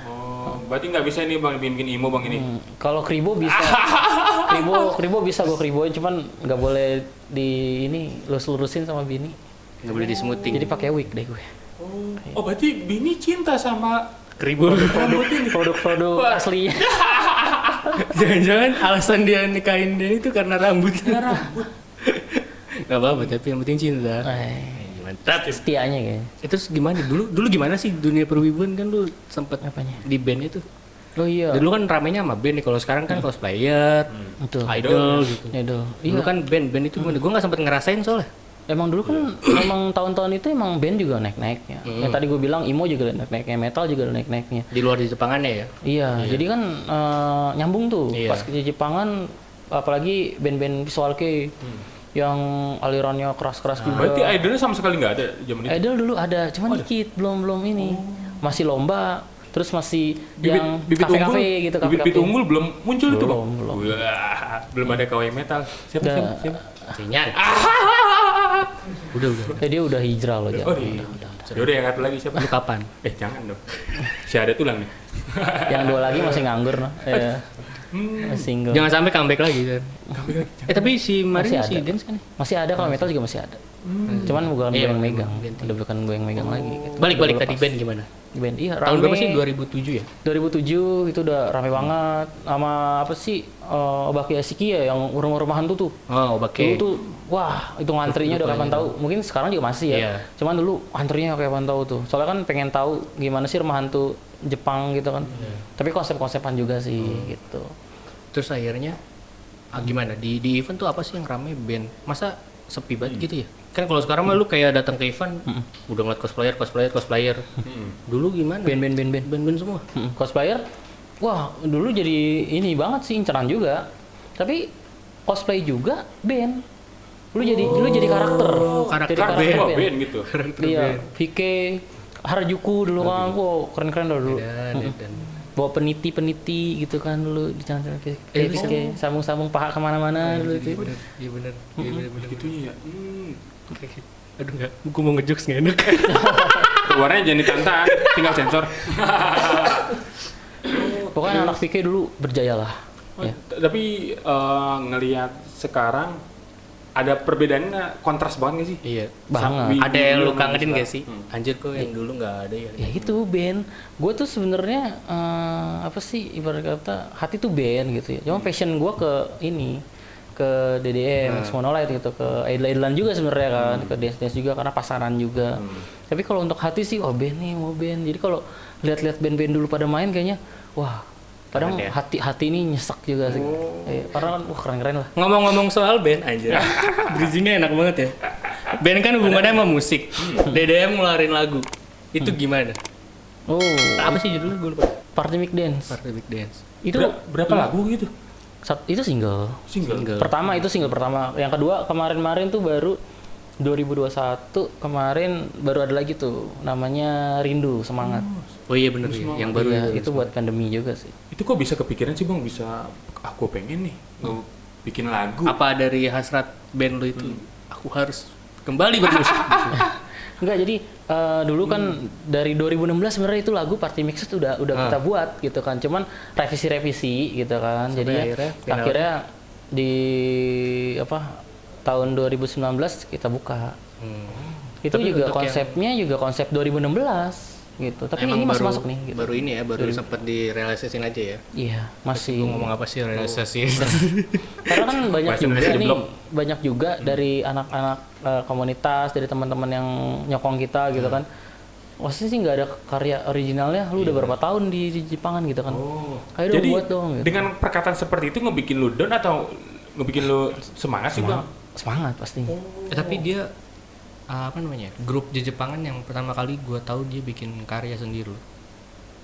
Oh, berarti nggak bisa nih bang bikin emo bang ini? Kalau kribo bisa, kribo bisa gue kriboin, cuman nggak boleh di ini lurus-lurusin sama bini. Nggak boleh di-smoothing. Jadi pakai wig deh gue. Oh berarti bini cinta sama Kribo. rambut ini? Produk aslinya. Jangan-jangan alasan dia nikahin dia itu karena rambutnya. Gak apa-apa, tapi yang penting cinta. Mantap. Setianya kayaknya. Terus gimana dulu gimana sih dunia perwibuan kan lu sempet Apanya? di band itu? Oh iya. Dulu kan ramenya sama band nih, kalau sekarang kan cosplayer, Betul. idol gitu. Idol. Dulu kan band itu gimana? Gue nggak sempet ngerasain soalnya. Emang dulu kan emang tahun-tahun itu emang band juga naik-naiknya. Yang tadi gue bilang emo juga naik-naiknya, metal juga naik-naiknya. Di luar di Jepangannya ya. Iya, jadi kan nyambung tuh. Iya. Pas ke Jepangan, apalagi band-band Visual Kei yang alirannya keras-keras juga. Berarti idolnya sama sekali nggak ada zaman itu? Idol dulu ada, cuman dikit, belum ini. Masih lomba, terus masih yang bibit unggul, kafe-kafe gitu, bibit kafe-kafe. unggul belum muncul itu bang? Belum. Wah, belum ada kawaii metal. Siapa? Sinyal. Udah. Ya, dia udah hijrah loh, Oh, iya. Yaudah yang satu lagi siapa? Lu kapan? Jangan dong. Si ada tulang nih. Yang dua lagi masih nganggur, no. Ya. Masih single. Jangan sampai comeback lagi kan. Tapi si Mari Masih si ada. dance kan? Masih ada, kalau metal juga masih ada. Cuman bukan gue Iya, yang megang. ganti. Udah bukan gue yang megang lagi gitu. Balik Udah tadi lepas. band gimana? Band iya Tahun rame. berapa sih? 2007 ya? 2007 itu udah rame banget sama apa sih Obaki Asiki ya yang rumah-rumahan tuh. Oh, Dulu oke. tuh wah itu ngantrinya udah kapan tahu. Mungkin sekarang juga masih ya. Iya. Cuman dulu antrinya kapan tahu tuh. Soalnya kan pengen tahu gimana sih rumah hantu Jepang gitu kan. Tapi konsep-konsepan juga sih gitu. Terus akhirnya gimana? Di event tuh apa sih yang rame band? Masa sepi banget gitu ya? Kan kalau sekarang mah lu kayak datang ke event udah ngeliat cosplayer. Dulu gimana? Band semua. Cosplayer, wah dulu jadi ini banget sih inceran juga. Tapi cosplay juga band. Lu jadi karakter. Karakter Jadi band gitu. Iya, Hike, Harajuku dulu kan, wow keren-keren dulu. Dan Bawa peniti gitu kan dulu di jalan-jalan Hike, sambung-sambung paha kemana-mana dulu itu. Iya bener. Gitu ya. Aduh enggak, gua mau ngejokes nggak enak. Keluarnya jangan ditantang, tinggal sensor. Pokoknya anak Hike dulu berjaya lah. Ya. Tapi ngelihat sekarang ada perbedaannya kontras banget nggak sih? Iya. Banget. Ada yang lu Dulu kangenin sama gak sih? Anjir kok yang dulu nggak ada ya. Ya itu band. Gue tuh sebenarnya apa sih ibarat kata hati tuh band gitu ya. Cuma passion gue ke ini ke DDM, Monolith gitu, ke idol-idolan juga sebenarnya kan, ke dance-dance juga karena pasaran juga. Tapi kalau untuk hati sih, oh band nih mau band. Jadi kalau lihat-lihat band-band dulu pada main kayaknya, wah kadang Keren ya? hati ini nyesek juga sih. Karena kan wah keren-keren lah. Ngomong-ngomong soal band anjir. Bridging-nya enak banget ya. Band kan hubungannya sama musik. DDM ngeluarin lagu. Itu gimana? Oh, Apa sih judulnya gue lupa. Party Mic Dance. Party Big Dance. Itu berapa lagu gitu? itu single. Single. Pertama itu single pertama. Yang kedua kemarin tuh baru 2021 kemarin baru ada lagi tuh namanya Rindu Semangat. Oh iya bener ya, yang baru Iya, itu buat pandemi juga sih. Itu kok bisa kepikiran sih bang, bisa aku pengen nih bikin lagu. Apa dari hasrat band lu itu? Aku harus kembali bermusik. Enggak, jadi dulu kan dari 2016 sebenarnya itu lagu Party Mix itu udah kita buat gitu kan. Cuman revisi gitu kan. Sampai Jadi akhirnya di tahun 2019 kita buka. Itu Tapi juga untuk konsepnya juga konsep 2016 gitu. Tapi Emang ini masih baru- masuk nih gitu. Baru ini ya, baru sempet direalisasin aja ya. Iya, masih. Gue ngomong apa sih realisasi? Karena kan banyak Bahasa juga Indonesia nih, jeblok. banyak juga dari anak-anak komunitas, dari teman-teman yang nyokong kita gitu kan. Maksudnya sih nggak ada karya originalnya, lu udah berapa tahun di Jepangan gitu kan. Ayo dong Jadi buat dong gitu. dengan perkataan seperti itu ngebikin lu down atau ngebikin lu semangat sih bang? Semangat pasti. Tapi dia apa namanya grup Jepangan yang pertama kali gue tahu dia bikin karya sendiri loh.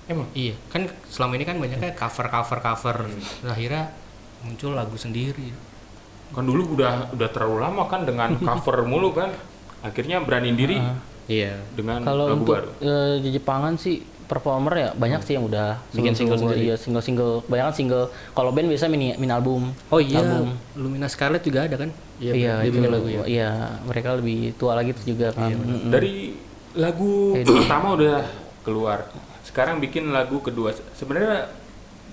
Emang? Iya kan selama ini kan banyaknya cover. Terus akhirnya muncul lagu sendiri. Kan dulu udah terlalu lama kan dengan cover mulu kan. Akhirnya beraniin diri Iya. dengan Kalau lagu untuk baru. di Jepangan sih performer ya banyak sih yang udah Bikin single sendiri. Iya, single. Banyak single. Kalau band biasa mini album. Oh iya, Album. Lumina Scarlet juga ada kan? Iya, dia itu bikin lagu ya. Iya, mereka lebih tua lagi tuh juga kan. Dari lagu pertama udah keluar. Sekarang bikin lagu kedua. Sebenarnya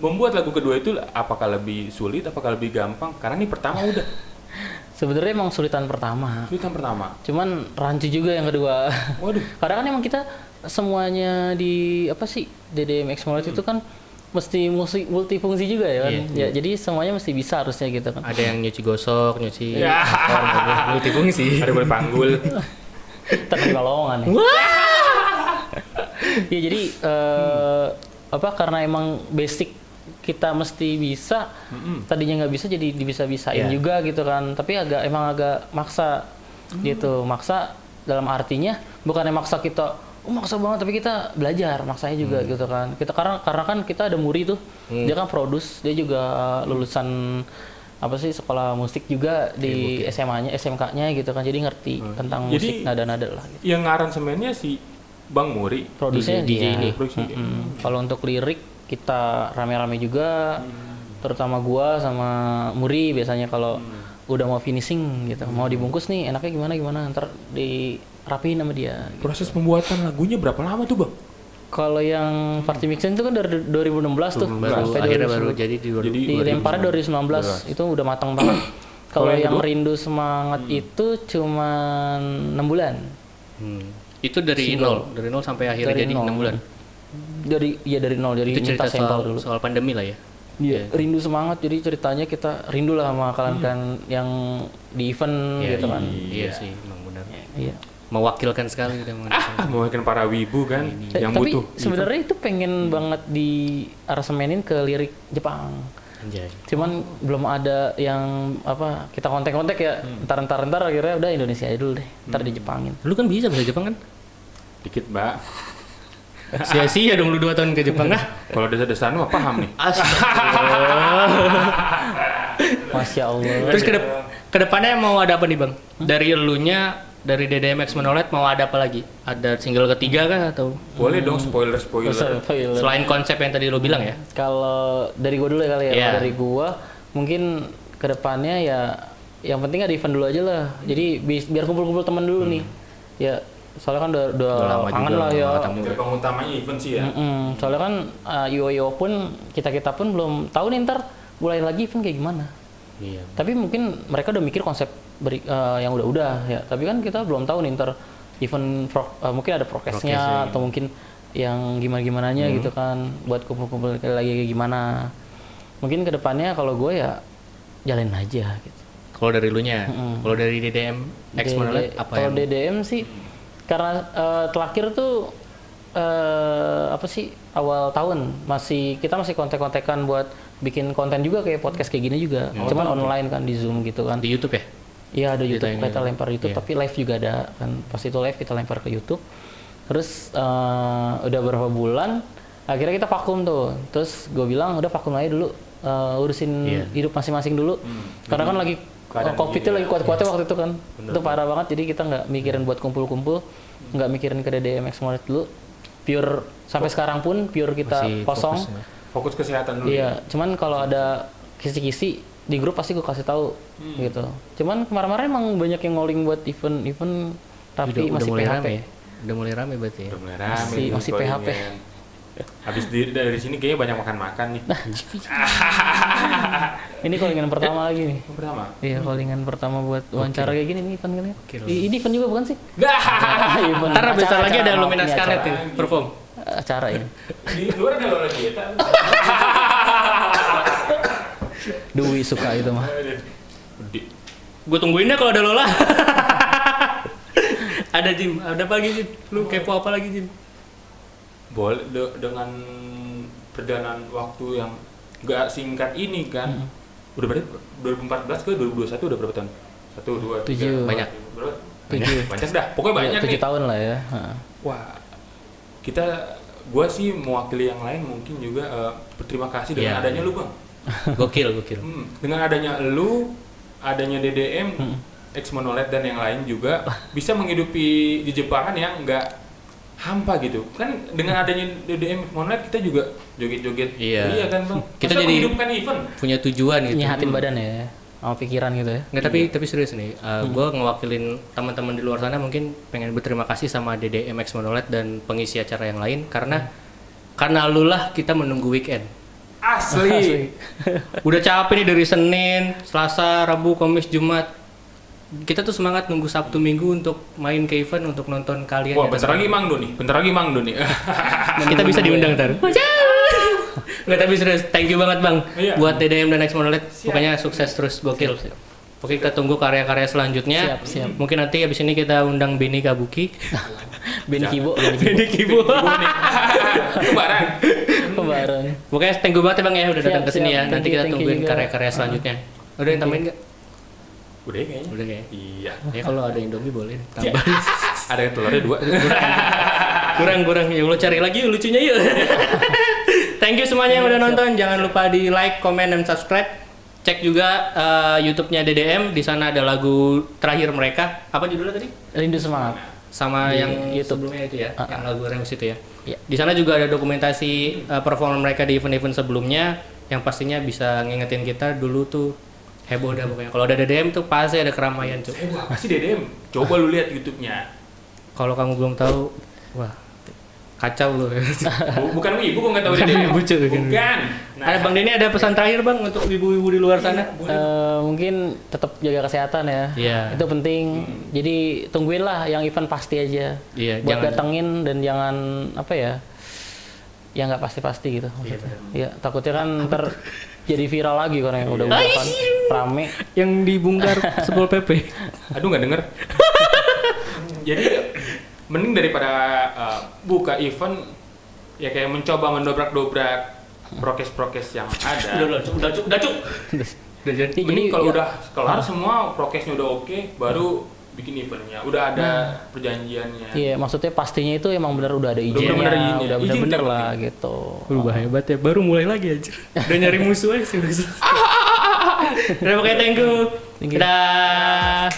membuat lagu kedua itu apakah lebih sulit, apakah lebih gampang? Karena ini pertama udah. Sebenarnya emang sulitan pertama. Sulitan pertama. Cuman rancu juga yang kedua. Waduh. Karena kan emang kita semuanya di apa sih DDM Explorer itu kan mesti multifungsi juga ya kan. Iya. Ya, jadi semuanya mesti bisa harusnya gitu kan. Ada yang nyuci gosok, nyuci Ya. motor, multifungsi. Ada boleh panggul. Tapi lowongan ya. Ya jadi apa karena emang basic kita mesti bisa, tadinya nggak bisa jadi bisa-bisain Yeah. juga gitu kan. Tapi emang agak maksa gitu, maksa dalam artinya bukannya maksa kita, maksa banget, tapi kita belajar maksanya juga gitu kan. Kita karena kan kita ada Muri tuh, dia kan produce, dia juga lulusan apa sih sekolah musik juga di SMA-nya, SMK-nya gitu kan. Jadi ngerti tentang musik Jadi, nada-nada lah. Gitu. Yang aransemennya si Bang Muri. Produksinya DJ dia. ini. Produksi dia. Kalau untuk lirik kita rame-rame juga, terutama gua sama Muri biasanya kalau udah mau finishing gitu, mau dibungkus nih enaknya gimana ntar dirapiin sama dia. Proses pembuatan lagunya berapa lama tuh Bang? Kalau yang Party Mixin itu kan dari 2016 tuh, Baru sampai akhirnya 2019. baru jadi di Jadi Dilemparnya 2019 itu udah matang banget. Kalau yang yang kedua? Rindu Semangat itu cuman 6 bulan. Itu dari nol sampai akhirnya Dari jadi nol. 6 bulan. Dari nol, dari Itu minta cerita sampel soal, dulu. soal pandemi lah ya. Iya, rindu semangat. Jadi ceritanya kita rindu lah sama kalian yang di event Iya, gitu kan. Iya sih, emang benar. Iya. Mewakilkan sekali kita Mewakilkan para wibu kan yang Tapi butuh. sebenarnya itu pengen banget di aransemenin ke lirik Jepang. Anjay. Cuman belum ada yang apa kita kontak-kontak ya. Ntar akhirnya udah Indonesia aja dulu deh. Ntar di Jepangin. Lu kan bisa bahasa Jepang kan? Dikit Mbak. Sia-sia dong lu 2 tahun ke Jepang ah. Kalau desa-desaan mah paham nih. Masya Allah. Terus ke depannya mau ada apa nih Bang? Dari elunya, dari DDMX Monolith mau ada apa lagi? Ada single ketiga kah atau Boleh dong spoiler. selain konsep yang tadi lu bilang ya? Kalau dari gua dulu ya kali ya. Iya. Kalau dari gua mungkin kedepannya ya yang penting ada event dulu aja lah. Jadi biar kumpul-kumpul teman dulu nih. Ya soalnya kan udah lama kangen juga lah ya. nggak ketemu. Gerbang utamanya event sih ya. Soalnya kan IO pun kita pun belum tahu nih ntar mulai lagi event kayak gimana. Iya. Tapi mungkin mereka udah mikir konsep yang udah ya. Tapi kan kita belum tahu nih ntar event mungkin ada prokesnya atau mungkin yang gimananya gitu kan buat kumpul-kumpul lagi kayak gimana. Mungkin kedepannya kalau gue ya jalanin aja gitu. Kalau dari elunya, kalau dari DDMX Monolith apa Kalau yang DDM sih karena terakhir tuh apa sih awal tahun kita masih kontek-kontekan buat bikin konten juga kayak podcast kayak gini juga. Cuman online kan di Zoom gitu kan. di YouTube ya? Iya ada YouTube, Ditayangin. kita lempar YouTube, tapi live juga ada kan. Pas itu live kita lempar ke YouTube. Terus udah berapa bulan, akhirnya kita vakum tuh. Terus gue bilang udah vakum aja dulu, urusin hidup masing-masing dulu. Karena kan lagi COVID-nya lagi kuat-kuatnya waktu itu kan. Itu parah banget, jadi kita nggak mikirin buat kumpul-kumpul, nggak mikirin ke DDMX Monolith dulu. Pure sampai sekarang pun pure kita Masih kosong. fokus ya. Fokus kesehatan dulu. Iya, cuman kalau ada kisi-kisi di grup pasti gue kasih tahu gitu. Cuman kemarin-kemarin emang banyak yang ngoling buat event tapi udah masih mulai PHP. rame ya? Udah mulai rame berarti ya? Udah mulai rame Masih nih, PHP. callingan. Habis dari sini kayaknya banyak makan-makan nih. Ini callingan pertama lagi nih. Yang pertama. Iya, callingan pertama buat wawancara kayak gini nih event kalian. Oke, Ini event juga bukan sih? Nah, Ntar bentar lagi ada maaf, Lumina ini Scarlet acara. ini, perform. Acara ya. di luar ada lo lagi ya. Dwi suka itu mah. Gue tungguin deh kalau ada Lola. Ada Jim, ada apa lagi Jim? Lu kepo apa lagi Jim? Boleh dengan perjalanan waktu yang gak singkat ini kan. Udah berarti 2014 ke 2021 udah berapa tahun? 1, 2, 3, 7. Banyak. Berapa? Banyak dah, pokoknya banyak 7 nih. tahun lah ya. Heeh. Wah, gua sih mewakili yang lain mungkin juga berterima kasih dengan Iya. adanya lu bang. Gokil. Dengan adanya lu, adanya DDM, Ex Monolith dan yang lain juga bisa menghidupi di Jepangan yang nggak hampa gitu. Kan dengan adanya DDM Ex Monolith kita juga joget-joget. Iya. kan bang. Kita Masa jadi menghidupkan event. Punya tujuan gitu. Nyehatin badan ya, sama pikiran gitu ya. Nggak, tapi serius nih, gue ngewakilin teman-teman di luar sana mungkin pengen berterima kasih sama DDM X Monolith dan pengisi acara yang lain karena lu lah kita menunggu weekend. Asli. Udah capek nih dari Senin, Selasa, Rabu, Kamis, Jumat. Kita tuh semangat nunggu Sabtu Minggu untuk main ke event untuk nonton kalian. Wah, yang bentar lagi Mang Do nih. kita bisa diundang ntar. Nggak, tapi serius, thank you banget bang Iya. buat DDM dan X Monolith. Siap. Pokoknya sukses terus, gokil. Oke, kita tunggu karya-karya selanjutnya. Siap. Mungkin nanti abis ini kita undang Benny Kabuki. Ben Kibo, Benny Kibo. Kembaran. Kembaran. Pokoknya thank you banget ya bang ya udah datang Siap, ke sini siap. ya. Thank Nanti you, kita thank you tungguin juga. karya-karya selanjutnya. Udah yang tambahin nggak? Udah kayaknya. Udah kayaknya. Iya. Ya kalau ada Indomie boleh tambah. Ada yang telurnya 2. kurang ya lo cari lagi yuk, lucunya yuk. Thank you semuanya yang udah nonton. Jangan lupa di like, comment, dan subscribe. Cek juga YouTube-nya DDM. Di sana ada lagu terakhir mereka. Apa judulnya tadi? Rindu semangat. Sama Di yang YouTube. sebelumnya itu ya, yang lagu remix itu ya. Iya. Di sana juga ada dokumentasi performa mereka di event-event sebelumnya yang pastinya bisa ngingetin kita dulu tuh heboh dah pokoknya. Kalau ada DDM tuh pasti ada keramaian cuy. Wah, pasti DDM. Coba lu lihat YouTube-nya. Kalau kamu belum tahu, wah kacau lu. Bukan wibu kok nggak tahu DDM. Bucu, bukan. Bukan. Ada Bang Denny, ada pesan terakhir Bang untuk ibu-ibu di luar sana? Mungkin tetap jaga kesehatan ya. Iya. Itu penting. Jadi tungguin lah yang event pasti aja. Iya, Buat jangan- datengin dan jangan apa ya? Yang nggak pasti-pasti gitu. Iya, maksudnya. Iya, takutnya kan ntar jadi viral lagi karena yang udah kan rame. Yang dibongkar Sepol PP. Aduh nggak denger. Jadi mending daripada buka event ya kayak mencoba mendobrak-dobrak prokes-prokes yang ada. Udah cuk. Udah jadi. Mending kalau ya. udah kelar semua prokesnya udah oke, baru bikin eventnya. Udah ada perjanjiannya. Iya, maksudnya pastinya itu emang benar udah ada Udah izinnya, bener-bener izinnya. udah Izin bener-bener yang lah penting. gitu. Berubah hebat ya, baru mulai lagi aja. Udah nyari musuh aja sih. Udah pokoknya thank you. Thank you. Dadah.